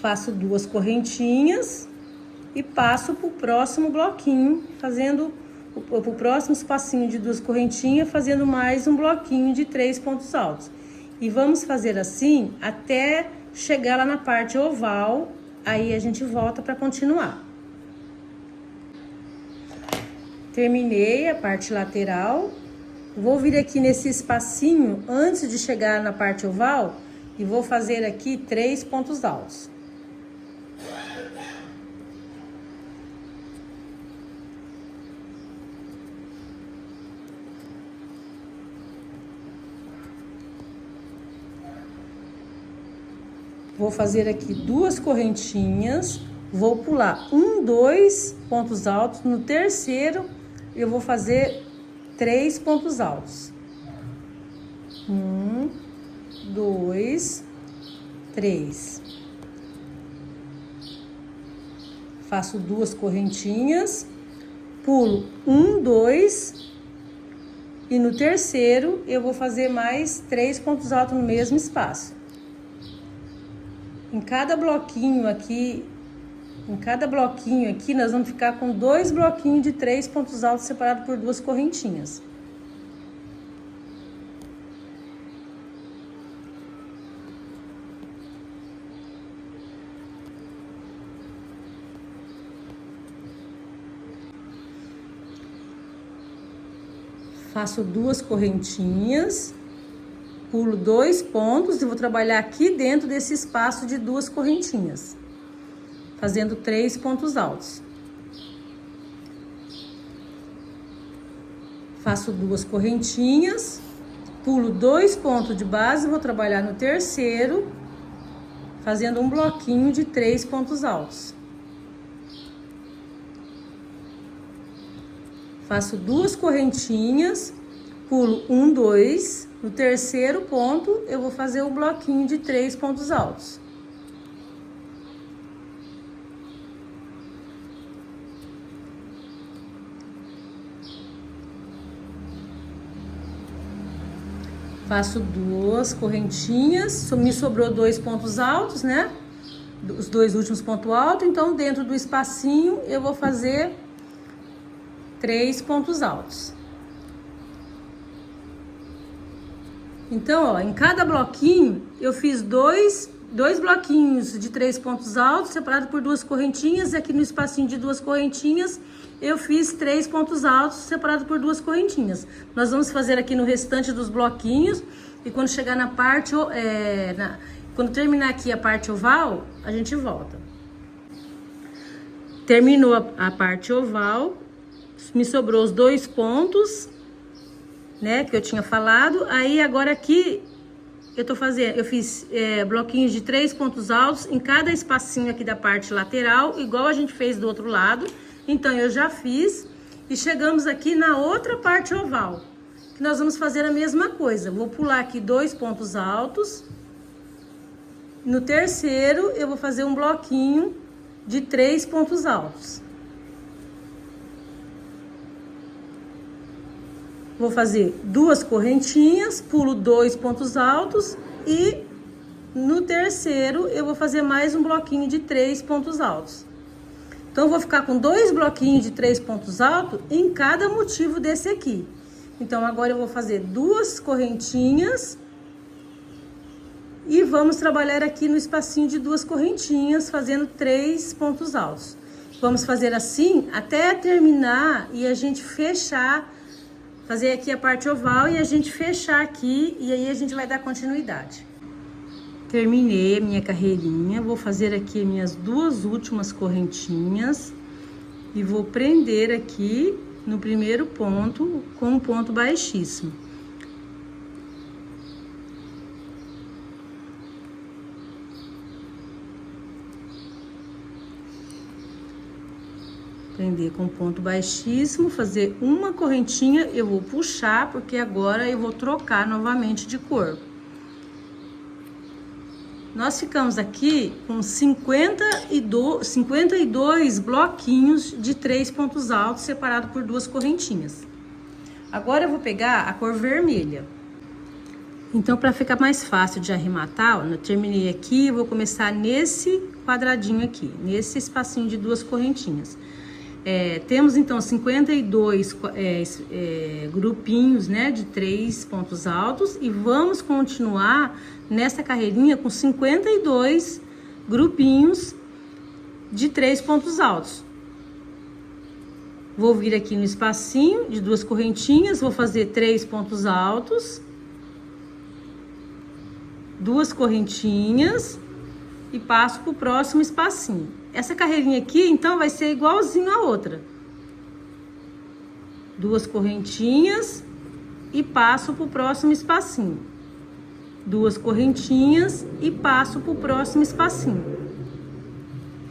Faço 2 correntinhas e passo pro próximo bloquinho, fazendo pro próximo espacinho de 2 correntinhas, fazendo mais um bloquinho de 3 pontos altos. E vamos fazer assim até chegar lá na parte oval, aí a gente volta para continuar. Terminei a parte lateral, vou vir aqui nesse espacinho antes de chegar na parte oval e vou fazer aqui 3 pontos altos. Vou fazer aqui 2 correntinhas, vou pular 1, 2 pontos altos, no terceiro eu vou fazer 3 pontos altos. 1, 2, 3. Faço 2 correntinhas, pulo 1, 2 e no terceiro eu vou fazer mais 3 pontos altos no mesmo espaço. Em cada bloquinho aqui, nós vamos ficar com 2 bloquinhos de 3 pontos altos separados por 2 correntinhas. Faço 2 correntinhas. Pulo 2 pontos e vou trabalhar aqui dentro desse espaço de 2 correntinhas, fazendo 3 pontos altos. Faço 2 correntinhas, pulo 2 pontos de base, vou trabalhar no terceiro, fazendo um bloquinho de 3 pontos altos. Faço 2 correntinhas, pulo 1, 2, no terceiro ponto eu vou fazer o bloquinho de 3 pontos altos. Faço 2 correntinhas, me sobrou 2 pontos altos, né? Os 2 últimos pontos altos, então dentro do espacinho eu vou fazer 3 pontos altos. Então, ó, em cada bloquinho, eu fiz dois bloquinhos de 3 pontos altos, separados por 2 correntinhas, e aqui no espacinho de 2 correntinhas, eu fiz 3 pontos altos, separados por 2 correntinhas. Nós vamos fazer aqui no restante dos bloquinhos, e quando chegar na parte, quando terminar aqui a parte oval, a gente volta. Terminou a parte oval, me sobrou os 2 pontos, né, que eu tinha falado. Aí agora aqui eu fiz bloquinhos de 3 pontos altos em cada espacinho aqui da parte lateral, igual a gente fez do outro lado. Então eu já fiz e chegamos aqui na outra parte oval, que nós vamos fazer a mesma coisa. Vou pular aqui 2 pontos altos. No terceiro eu vou fazer um bloquinho de 3 pontos altos. Vou fazer 2 correntinhas, pulo 2 pontos altos e no terceiro eu vou fazer mais um bloquinho de 3 pontos altos. Então, eu vou ficar com 2 bloquinhos de 3 pontos altos em cada motivo desse aqui. Então, agora eu vou fazer 2 correntinhas e vamos trabalhar aqui no espacinho de 2 correntinhas, fazendo 3 pontos altos. Vamos fazer assim até terminar e a gente fechar. Fazer aqui a parte oval e a gente fechar aqui, e aí a gente vai dar continuidade. Terminei a minha carreirinha, vou fazer aqui minhas 2 últimas correntinhas e vou prender aqui no primeiro ponto com um ponto baixíssimo. Prender com ponto baixíssimo, fazer uma correntinha, eu vou puxar, porque agora eu vou trocar novamente de cor. Nós ficamos aqui com 52 bloquinhos de 3 pontos altos, separado por 2 correntinhas. Agora eu vou pegar a cor vermelha. Então, para ficar mais fácil de arrematar, ó, eu terminei aqui, eu vou começar nesse quadradinho aqui, nesse espacinho de 2 correntinhas. Temos então 52 grupinhos, né, de 3 pontos altos, e vamos continuar nessa carreirinha com 52 grupinhos de 3 pontos altos. Vou vir aqui no espacinho de 2 correntinhas, vou fazer 3 pontos altos, 2 correntinhas e passo pro próximo espacinho. Essa carreirinha aqui, então, vai ser igualzinho a outra. 2 correntinhas e passo pro próximo espacinho. 2 correntinhas e passo pro próximo espacinho.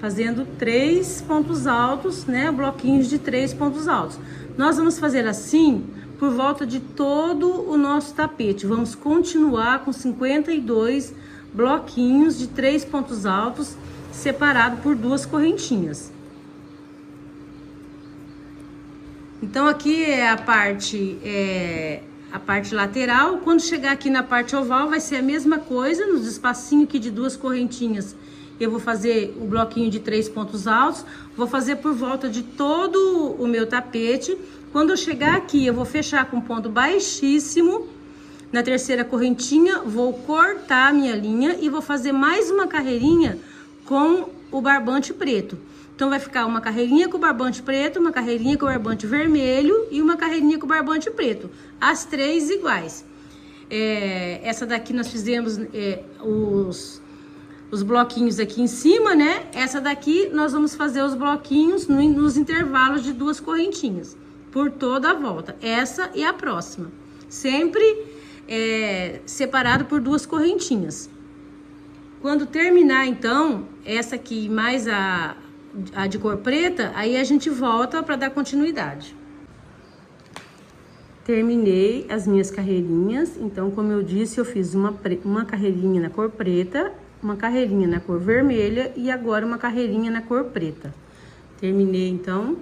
Fazendo 3 pontos altos, né? Bloquinhos de 3 pontos altos. Nós vamos fazer assim por volta de todo o nosso tapete. Vamos continuar com 52 bloquinhos de 3 pontos altos, separado por 2 correntinhas. Então, aqui é a parte lateral. Quando chegar aqui na parte oval, vai ser a mesma coisa. Nos espacinhos aqui de 2 correntinhas, eu vou fazer o bloquinho de 3 pontos altos. Vou fazer por volta de todo o meu tapete. Quando eu chegar aqui, eu vou fechar com ponto baixíssimo. Na terceira correntinha, vou cortar a minha linha e vou fazer mais uma carreirinha com o barbante preto. Então, vai ficar uma carreirinha com o barbante preto, uma carreirinha com o barbante vermelho e uma carreirinha com o barbante preto. As 3 iguais. Essa daqui nós fizemos os bloquinhos aqui em cima, né? Essa daqui nós vamos fazer os bloquinhos nos intervalos de 2 correntinhas. Por toda a volta. Essa e a próxima. Sempre separado por 2 correntinhas. Quando terminar, então, essa aqui mais a de cor preta, aí a gente volta para dar continuidade. Terminei as minhas carreirinhas. Então, como eu disse, eu fiz uma carreirinha na cor preta, uma carreirinha na cor vermelha e agora uma carreirinha na cor preta. Terminei, então,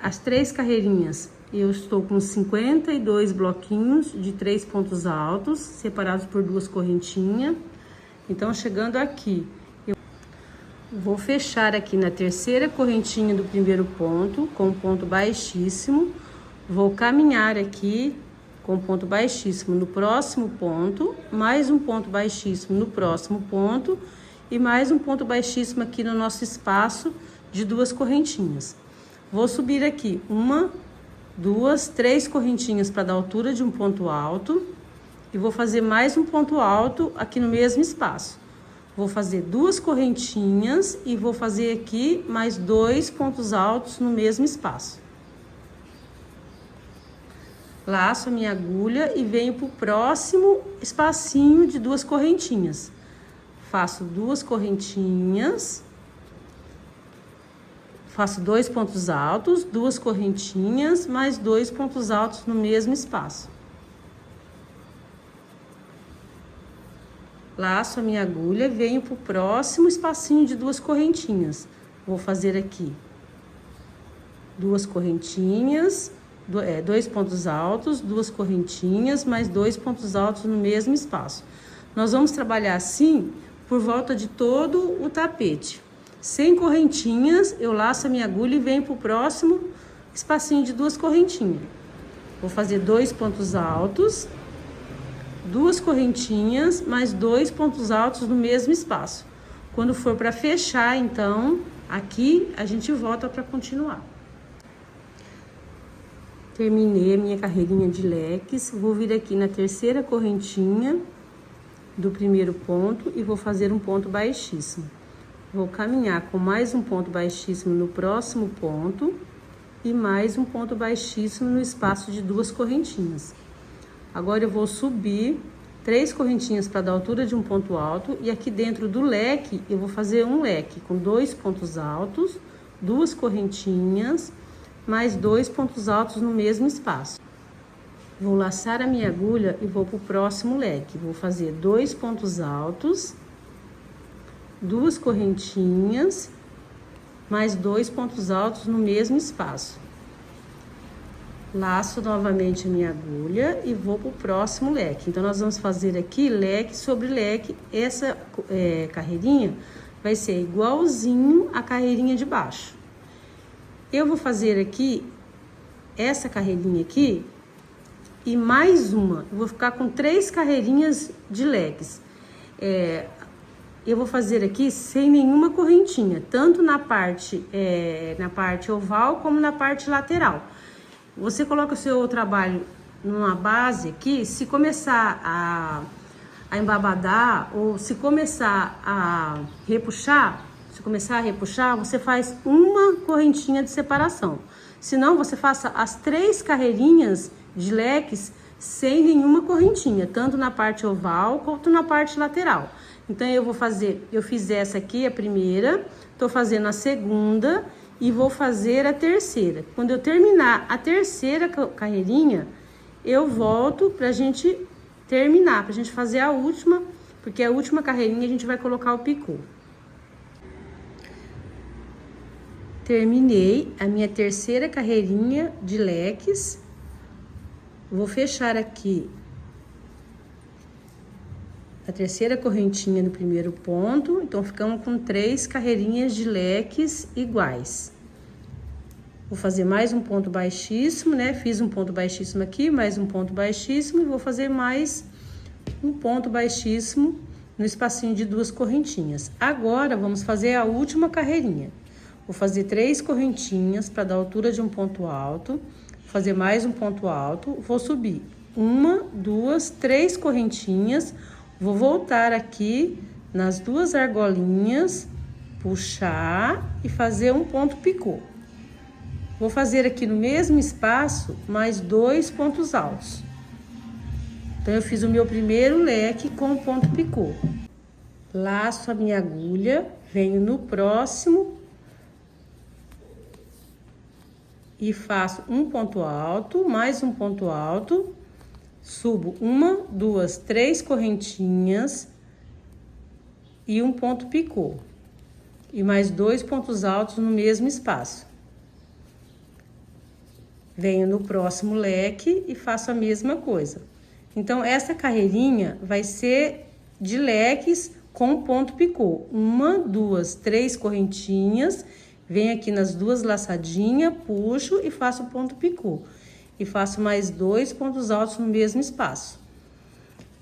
as 3 carreirinhas. Eu estou com 52 bloquinhos de 3 pontos altos, separados por 2 correntinhas. Então, chegando aqui, eu vou fechar aqui na terceira correntinha do primeiro ponto, com ponto baixíssimo. Vou caminhar aqui com ponto baixíssimo no próximo ponto, mais um ponto baixíssimo no próximo ponto e mais um ponto baixíssimo aqui no nosso espaço de 2 correntinhas. Vou subir aqui 1, 2, 3 correntinhas para dar altura de um ponto alto e vou fazer mais um ponto alto aqui no mesmo espaço. Vou fazer 2 correntinhas e vou fazer aqui mais 2 pontos altos no mesmo espaço. Laço a minha agulha e venho pro próximo espacinho de 2 correntinhas. Faço 2 correntinhas. Faço 2 pontos altos, 2 correntinhas, mais 2 pontos altos no mesmo espaço. Laço a minha agulha e venho pro próximo espacinho de 2 correntinhas. Vou fazer aqui 2 correntinhas, 2 pontos altos, 2 correntinhas, mais 2 pontos altos no mesmo espaço. Nós vamos trabalhar assim por volta de todo o tapete. Sem correntinhas, eu laço a minha agulha e venho pro próximo espacinho de 2 correntinhas. Vou fazer 2 pontos altos, 2 correntinhas, mais 2 pontos altos no mesmo espaço. Quando for para fechar, então, aqui a gente volta para continuar. Terminei a minha carreirinha de leques, vou vir aqui na terceira correntinha do primeiro ponto e vou fazer um ponto baixíssimo. Vou caminhar com mais um ponto baixíssimo no próximo ponto e mais um ponto baixíssimo no espaço de 2 correntinhas. Agora eu vou subir 3 correntinhas para dar altura de um ponto alto e aqui dentro do leque eu vou fazer um leque com 2 pontos altos, 2 correntinhas, mais 2 pontos altos no mesmo espaço. Vou laçar a minha agulha e vou pro próximo leque. Vou fazer 2 pontos altos, 2 correntinhas, mais 2 pontos altos no mesmo espaço. Laço novamente a minha agulha e vou pro próximo leque. Então, nós vamos fazer aqui leque sobre leque. Essa carreirinha vai ser igualzinho a carreirinha de baixo. Eu vou fazer aqui essa carreirinha aqui e mais uma. Eu vou ficar com 3 carreirinhas de leques. Eu vou fazer aqui sem nenhuma correntinha, tanto na parte oval como na parte lateral. Você coloca o seu trabalho numa base aqui, se começar a embabadar ou se começar a repuxar, você faz uma correntinha de separação. Senão, você faça as 3 carreirinhas de leques sem nenhuma correntinha, tanto na parte oval quanto na parte lateral. Então, eu fiz essa aqui, a primeira, tô fazendo a segunda e vou fazer a terceira. Quando eu terminar a terceira carreirinha, eu volto pra gente terminar, pra gente fazer a última, porque a última carreirinha a gente vai colocar o picô. Terminei a minha terceira carreirinha de leques. Vou fechar aqui a terceira correntinha no primeiro ponto. Então, ficamos com 3 carreirinhas de leques iguais. Vou fazer mais um ponto baixíssimo, né? Fiz um ponto baixíssimo aqui, mais um ponto baixíssimo e vou fazer mais um ponto baixíssimo no espacinho de 2 correntinhas. Agora, vamos fazer a última carreirinha. Vou fazer 3 correntinhas para dar altura de um ponto alto, fazer mais um ponto alto, vou subir 1, 2, 3 correntinhas, vou voltar aqui nas 2 argolinhas, puxar e fazer um ponto picô. Vou fazer aqui no mesmo espaço mais 2 pontos altos. Então, eu fiz o meu primeiro leque com ponto picô. Laço a minha agulha, venho no próximo e faço um ponto alto, mais um ponto alto, subo 1, 2, 3 correntinhas e um ponto picô. E mais 2 pontos altos no mesmo espaço. Venho no próximo leque e faço a mesma coisa. Então, essa carreirinha vai ser de leques com ponto picô. 1, 2, 3 correntinhas, venho aqui nas 2 laçadinhas, puxo e faço ponto picô. E faço mais 2 pontos altos no mesmo espaço.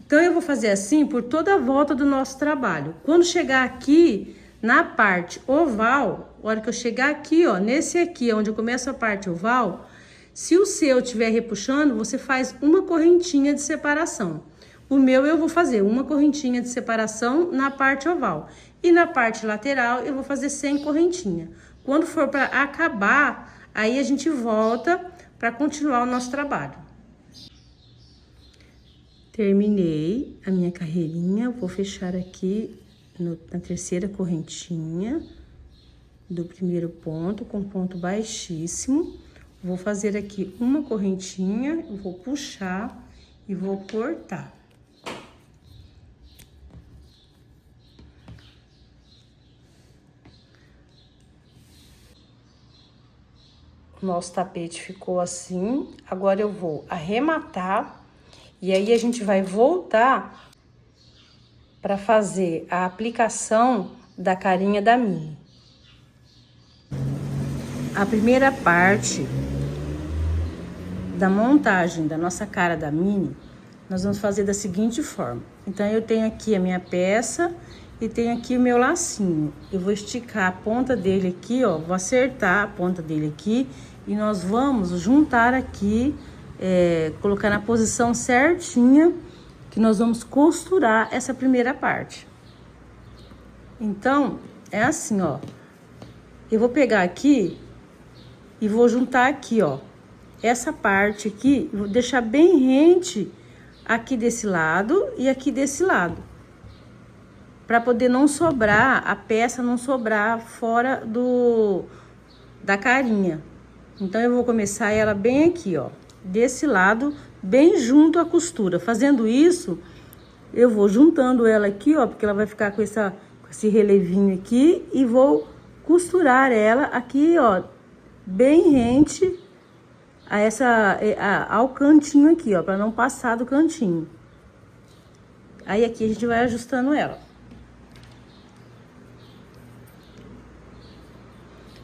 Então, eu vou fazer assim por toda a volta do nosso trabalho. Quando chegar aqui na parte oval, a hora que eu chegar aqui, ó, nesse aqui, onde eu começo a parte oval, se o seu estiver repuxando, você faz uma correntinha de separação. O meu eu vou fazer uma correntinha de separação na parte oval. E na parte lateral eu vou fazer sem correntinha. Quando for para acabar, aí a gente volta para continuar o nosso trabalho. Terminei a minha carreirinha, vou fechar aqui na terceira correntinha do primeiro ponto com ponto baixíssimo. Vou fazer aqui uma correntinha, vou puxar e vou cortar. Nosso tapete ficou assim. Agora eu vou arrematar e aí a gente vai voltar para fazer a aplicação da carinha da Minnie. A primeira parte da montagem da nossa cara da Minnie, nós vamos fazer da seguinte forma. Então, eu tenho aqui a minha peça e tenho aqui o meu lacinho. Eu vou esticar a ponta dele aqui, ó, vou acertar a ponta dele aqui e nós vamos juntar aqui, colocar na posição certinha, que nós vamos costurar essa primeira parte. Então, é assim, ó. Eu vou pegar aqui e vou juntar aqui, ó. Essa parte aqui, vou deixar bem rente aqui desse lado e aqui desse lado. Pra poder não sobrar, a peça não sobrar fora da carinha. Então, eu vou começar ela bem aqui, ó, desse lado, bem junto à costura. Fazendo isso, eu vou juntando ela aqui, ó, porque ela vai ficar com esse relevinho aqui, e vou costurar ela aqui, ó, bem rente ao cantinho aqui, ó, para não passar do cantinho. Aí aqui a gente vai ajustando ela.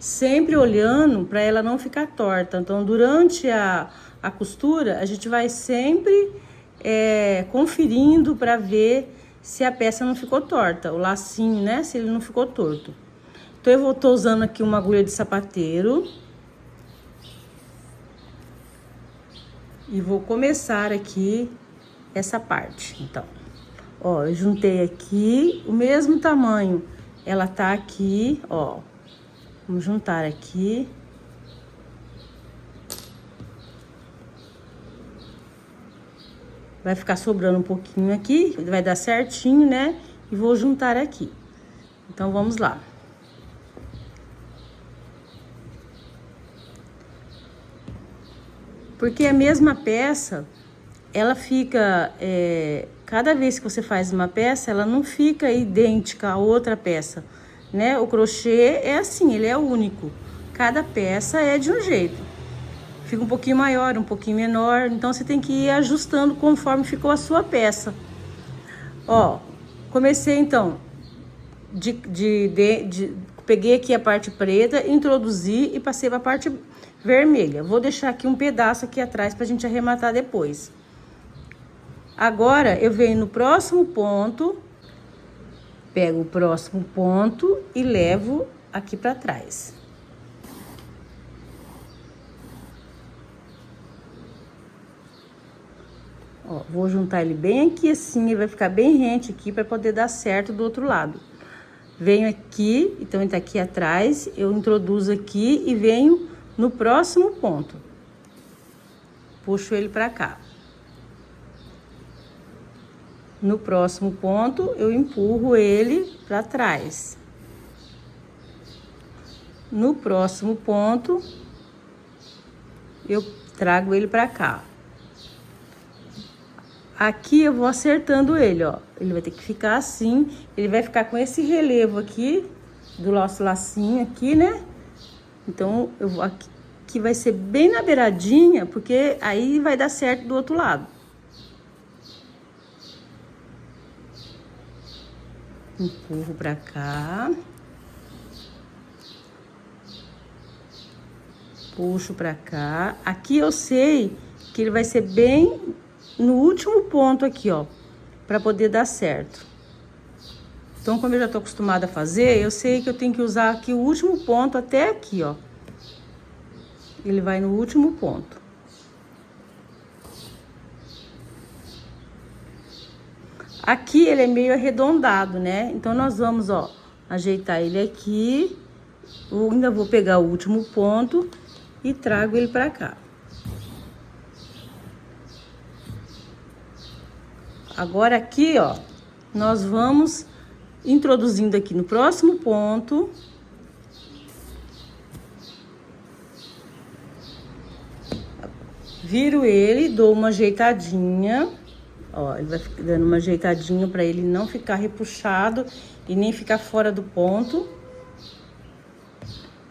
Sempre olhando para ela não ficar torta. Então, durante a costura, a gente vai sempre conferindo para ver se a peça não ficou torta, o lacinho, né? Se ele não ficou torto. Então, eu tô usando aqui uma agulha de sapateiro. E vou começar aqui essa parte. Então, ó, eu juntei aqui o mesmo tamanho. Ela tá aqui, ó. Vamos juntar aqui. Vai ficar sobrando um pouquinho aqui, vai dar certinho, né? E vou juntar aqui. Então, vamos lá. Porque a mesma peça, ela fica... cada vez que você faz uma peça, ela não fica idêntica a outra peça, né? O crochê é assim, ele é único. Cada peça é de um jeito. Fica um pouquinho maior, um pouquinho menor. Então, você tem que ir ajustando conforme ficou a sua peça. Ó, comecei, então, peguei aqui a parte preta, introduzi e passei para a parte vermelha. Vou deixar aqui um pedaço aqui atrás pra gente arrematar depois. Agora, eu venho no próximo ponto, pego o próximo ponto e levo aqui pra trás. Ó, vou juntar ele bem aqui assim, ele vai ficar bem rente aqui para poder dar certo do outro lado. Venho aqui, então ele tá aqui atrás, eu introduzo aqui e venho no próximo ponto. Puxo ele pra cá. No próximo ponto, eu empurro ele pra trás. No próximo ponto, eu trago ele pra cá. Aqui eu vou acertando ele, ó. Ele vai ter que ficar assim. Ele vai ficar com esse relevo aqui, do nosso lacinho aqui, né? Então, eu vou aqui vai ser bem na beiradinha, porque aí vai dar certo do outro lado. Empurro pra cá. Puxo pra cá. Aqui eu sei que ele vai ser bem no último ponto aqui, ó, pra poder dar certo. Então, como eu já tô acostumada a fazer, eu sei que eu tenho que usar aqui o último ponto até aqui, ó. Ele vai no último ponto. Aqui ele é meio arredondado, né? Então, nós vamos, ó, ajeitar ele aqui. Eu ainda vou pegar o último ponto e trago ele pra cá. Agora, aqui, ó, nós vamos introduzindo aqui no próximo ponto. Viro ele, dou uma ajeitadinha. Ó, ele vai dando uma ajeitadinha pra ele não ficar repuxado e nem ficar fora do ponto.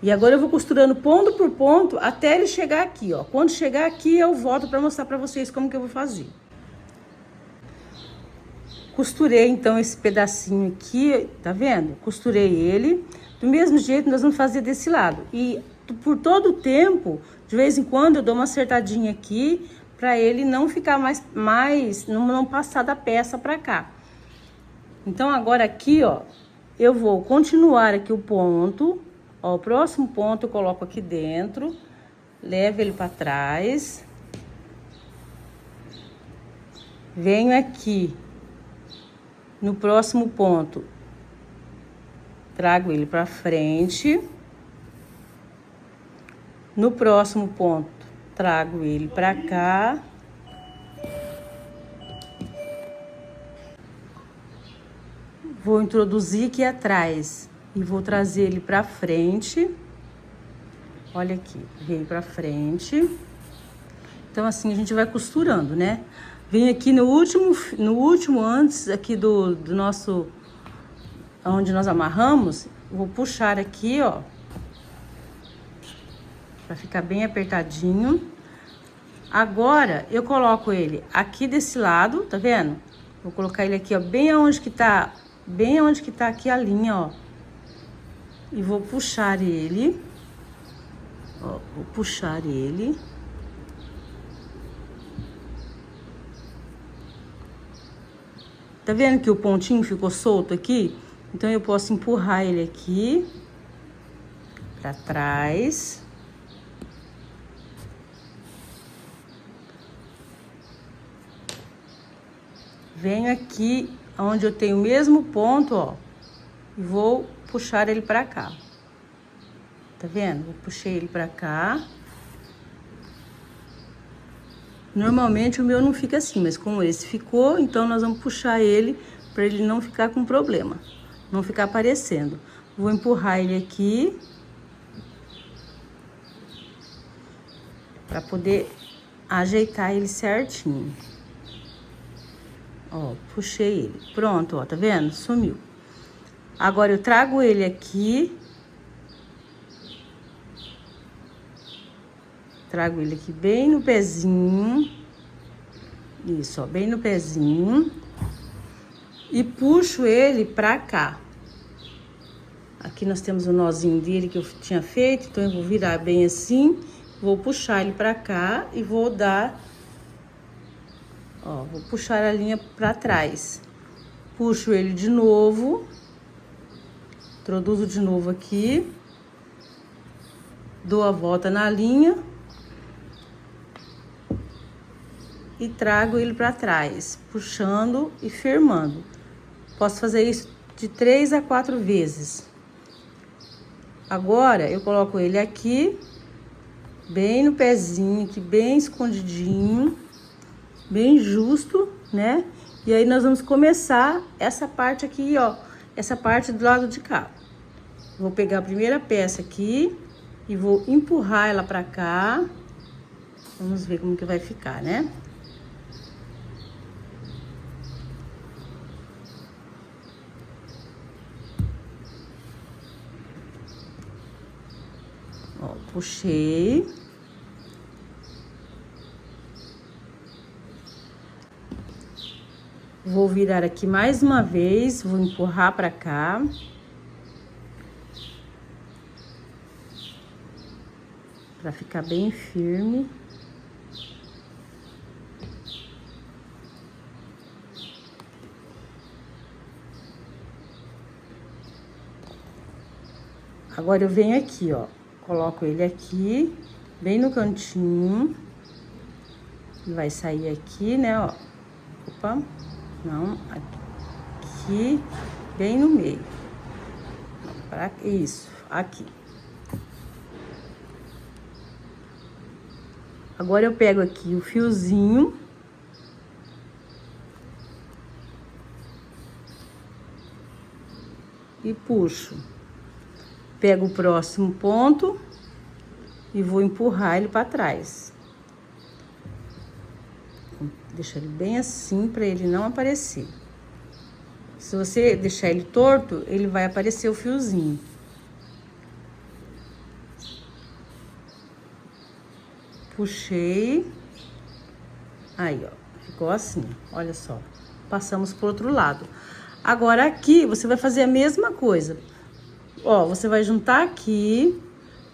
E agora eu vou costurando ponto por ponto até ele chegar aqui, ó. Quando chegar aqui, eu volto pra mostrar pra vocês como que eu vou fazer. Costurei, então, esse pedacinho aqui, tá vendo? Costurei ele. Do mesmo jeito, nós vamos fazer desse lado. E por todo o tempo, de vez em quando, eu dou uma acertadinha aqui, pra ele não ficar não passar da peça pra cá. Então, agora aqui, ó, eu vou continuar aqui o ponto. Ó, o próximo ponto eu coloco aqui dentro, levo ele pra trás. Venho aqui. No próximo ponto, trago ele pra frente. No próximo ponto, trago ele pra cá. Vou introduzir aqui atrás e vou trazer ele pra frente. Olha aqui, veio pra frente. Então, assim, a gente vai costurando, né? Vem aqui no último antes aqui do nosso... Onde nós amarramos, vou puxar aqui, ó. Pra ficar bem apertadinho. Agora, eu coloco ele aqui desse lado, tá vendo? Vou colocar ele aqui, ó, bem aonde que tá aqui a linha, ó. E vou puxar ele. Ó, vou puxar ele. Tá vendo que o pontinho ficou solto aqui? Então, eu posso empurrar ele aqui pra trás. Venho aqui, onde eu tenho o mesmo ponto, ó. E vou puxar ele pra cá. Tá vendo? Eu puxei ele pra cá. Normalmente o meu não fica assim, mas como esse ficou, então nós vamos puxar ele pra ele não ficar com problema. Não ficar aparecendo. Vou empurrar ele aqui. Pra poder ajeitar ele certinho. Ó, puxei ele. Pronto, ó, tá vendo? Sumiu. Agora eu trago ele aqui. Trago ele aqui bem no pezinho. Isso, ó, bem no pezinho. E puxo ele pra cá. Aqui nós temos o nozinho dele que eu tinha feito, então eu vou virar bem assim. Vou puxar ele pra cá e vou dar... Ó, vou puxar a linha pra trás. Puxo ele de novo. Introduzo de novo aqui. Dou a volta na linha. E trago ele pra trás, puxando e firmando. Posso fazer isso de 3 a 4 vezes. Agora, eu coloco ele aqui, bem no pezinho, aqui bem escondidinho. Bem justo, né? E aí, nós vamos começar essa parte aqui, ó. Essa parte do lado de cá. Vou pegar a primeira peça aqui e vou empurrar ela pra cá. Vamos ver como que vai ficar, né? Ó, puxei. Vou virar aqui mais uma vez, vou empurrar pra cá. Pra ficar bem firme. Agora eu venho aqui, ó, coloco ele aqui, bem no cantinho. Ele vai sair aqui, né, ó. Opa. Não, aqui, bem no meio. Isso, aqui. Agora eu pego aqui o fiozinho. E puxo. Pego o próximo ponto e vou empurrar ele para trás. Deixa ele bem assim para ele não aparecer. Se você deixar ele torto, ele vai aparecer o fiozinho. Puxei. Aí, ó, ficou assim, olha só. Passamos pro outro lado. Agora aqui você vai fazer a mesma coisa. Ó, você vai juntar aqui,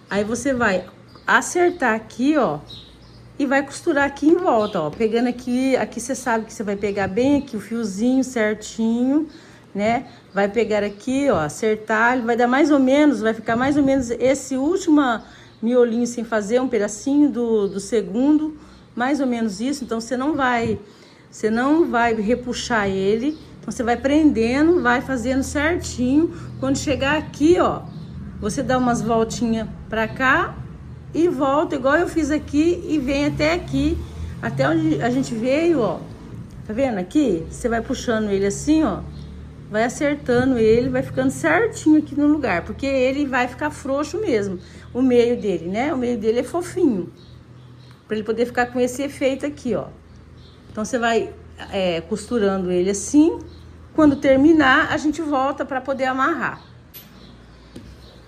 aí você vai acertar aqui, ó. E vai costurar aqui em volta, ó. Pegando aqui, aqui você sabe que você vai pegar bem aqui o fiozinho certinho, né? Vai pegar aqui, ó, acertar, ele vai dar mais ou menos, vai ficar mais ou menos esse último miolinho sem fazer, um pedacinho do segundo, mais ou menos isso. Então, você não vai repuxar ele, então você vai prendendo, vai fazendo certinho. Quando chegar aqui, ó, você dá umas voltinhas pra cá, e volta, igual eu fiz aqui, e vem até aqui, até onde a gente veio, ó. Tá vendo aqui? Você vai puxando ele assim, ó. vai acertando ele, vai ficando certinho aqui no lugar, porque ele vai ficar frouxo mesmo, o meio dele, né? O meio dele é fofinho, para ele poder ficar com esse efeito aqui, ó. Então, você vai costurando ele assim. Quando terminar, a gente volta para poder amarrar.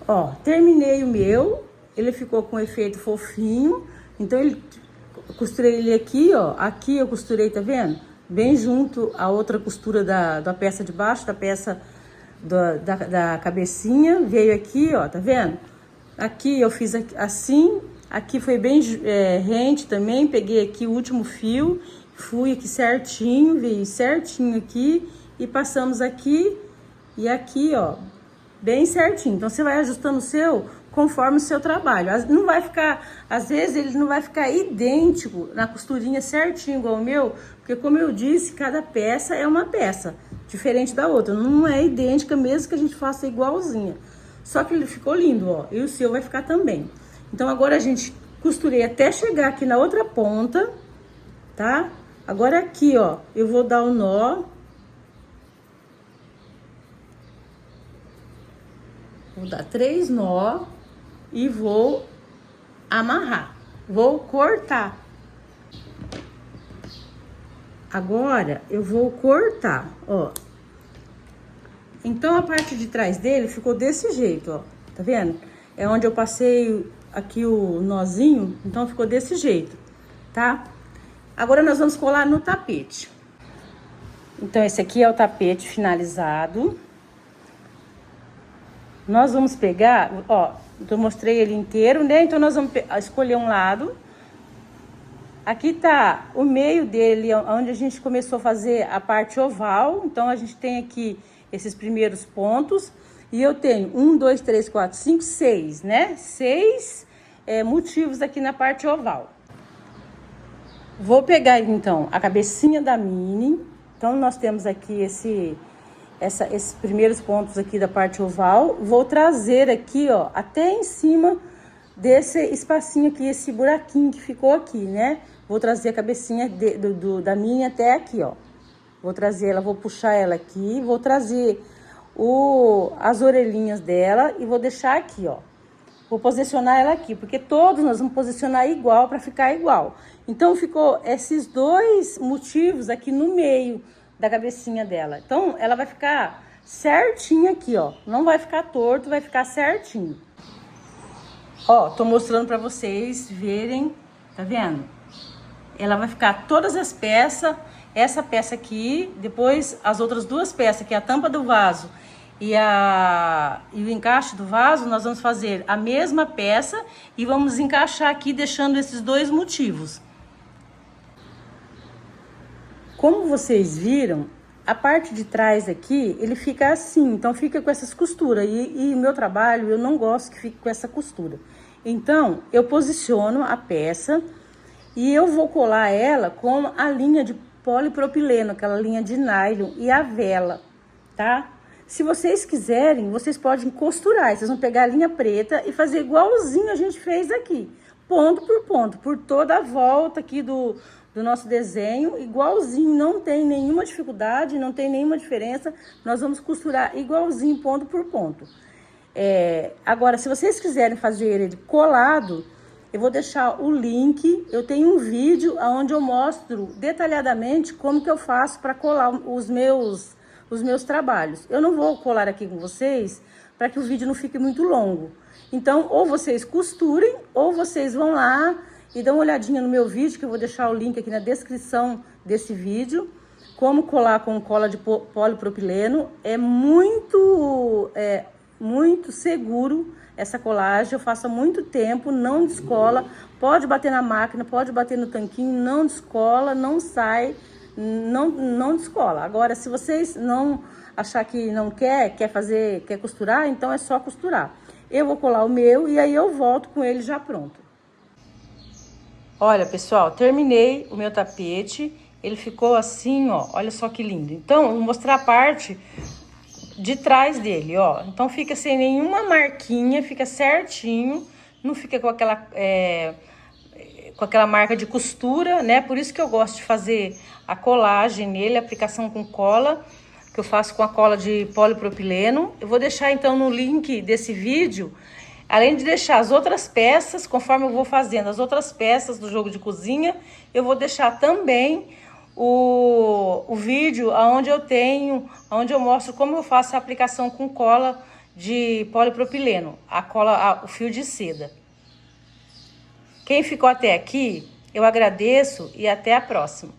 Ó, terminei o meu, ele ficou com efeito fofinho. Então, costurei ele aqui, ó. Aqui eu costurei, tá vendo? Bem junto a outra costura da peça de baixo, da peça da cabecinha. Veio aqui, ó, tá vendo? Aqui eu fiz assim. Aqui foi bem rente também. Peguei aqui o último fio, fui aqui certinho, veio certinho aqui. E passamos aqui e aqui, ó, bem certinho. Então, você vai ajustando o seu conforme o seu trabalho. Não vai ficar, às vezes, ele não vai ficar idêntico na costurinha certinho igual o meu, porque, como eu disse, cada peça é uma peça diferente da outra. Não é idêntica, mesmo que a gente faça igualzinha. Só que ele ficou lindo, ó, e o seu vai ficar também. Então, agora a gente costurei até chegar aqui na outra ponta, tá? Agora aqui, ó, eu vou dar o nó. Vou dar 3 nó e vou amarrar. Vou cortar. Agora, eu vou cortar, ó. Então, a parte de trás dele ficou desse jeito, ó. Tá vendo? É onde eu passei aqui o nozinho, então ficou desse jeito, tá? Agora, nós vamos colar no tapete. Então, esse aqui é o tapete finalizado. Nós vamos pegar, ó, eu mostrei ele inteiro, né? Então, nós vamos escolher um lado. Aqui tá o meio dele, onde a gente começou a fazer a parte oval. Então, a gente tem aqui esses primeiros pontos. E eu tenho 1, 2, 3, 4, 5, 6, né? 6 motivos aqui na parte oval. Vou pegar, então, a cabecinha da mini. Então, nós temos aqui esses primeiros pontos aqui da parte oval. Vou trazer aqui, ó, até em cima desse espacinho aqui, esse buraquinho que ficou aqui, né? Vou trazer a cabecinha da minha até aqui, ó. Vou trazer ela, vou puxar ela aqui, vou trazer as orelhinhas dela e vou deixar aqui, ó. Vou posicionar ela aqui, porque todos nós vamos posicionar igual para ficar igual. Então, ficou esses 2 motivos aqui no meio da cabecinha dela. Então, ela vai ficar certinho aqui, ó. Não vai ficar torto, vai ficar certinho. Ó, tô mostrando pra vocês verem, tá vendo? Ela vai ficar todas as peças, essa peça aqui, depois as outras 2 peças, que é a tampa do vaso e o encaixe do vaso, nós vamos fazer a mesma peça e vamos encaixar aqui, deixando esses 2 motivos. Como vocês viram, a parte de trás aqui, ele fica assim, então fica com essas costuras. E o meu trabalho, eu não gosto que fique com essa costura. Então, eu posiciono a peça e eu vou colar ela com a linha de polipropileno, aquela linha de nylon e a vela, tá? Se vocês quiserem, vocês podem costurar. Vocês vão pegar a linha preta e fazer igualzinho a gente fez aqui. Ponto por ponto, por toda a volta aqui do nosso desenho, igualzinho, não tem nenhuma dificuldade, não tem nenhuma diferença. Nós vamos costurar igualzinho, ponto por ponto. Agora, se vocês quiserem fazer ele colado, eu vou deixar o link. Eu tenho um vídeo onde eu mostro detalhadamente como que eu faço para colar os meus trabalhos. Eu não vou colar aqui com vocês para que o vídeo não fique muito longo. Então, ou vocês costurem, ou vocês vão lá e dão uma olhadinha no meu vídeo, que eu vou deixar o link aqui na descrição desse vídeo. Como colar com cola de polipropileno. É muito seguro essa colagem. Eu faço há muito tempo, não descola. Pode bater na máquina, pode bater no tanquinho, não descola, não sai, não descola. Agora, se vocês não achar que não quer costurar, então é só costurar. Eu vou colar o meu e aí eu volto com ele já pronto. Olha, pessoal, terminei o meu tapete. Ele ficou assim, ó, olha só que lindo. Então, eu vou mostrar a parte de trás dele, ó. Então, fica sem nenhuma marquinha, fica certinho. Não fica com aquela marca de costura, né? Por isso que eu gosto de fazer a colagem nele, a aplicação com cola. que eu faço com a cola de polipropileno. Eu vou deixar então no link desse vídeo, além de deixar as outras peças, conforme eu vou fazendo as outras peças do jogo de cozinha, eu vou deixar também o vídeo onde eu mostro como eu faço a aplicação com cola de polipropileno, o fio de seda. Quem ficou até aqui, eu agradeço e até a próxima.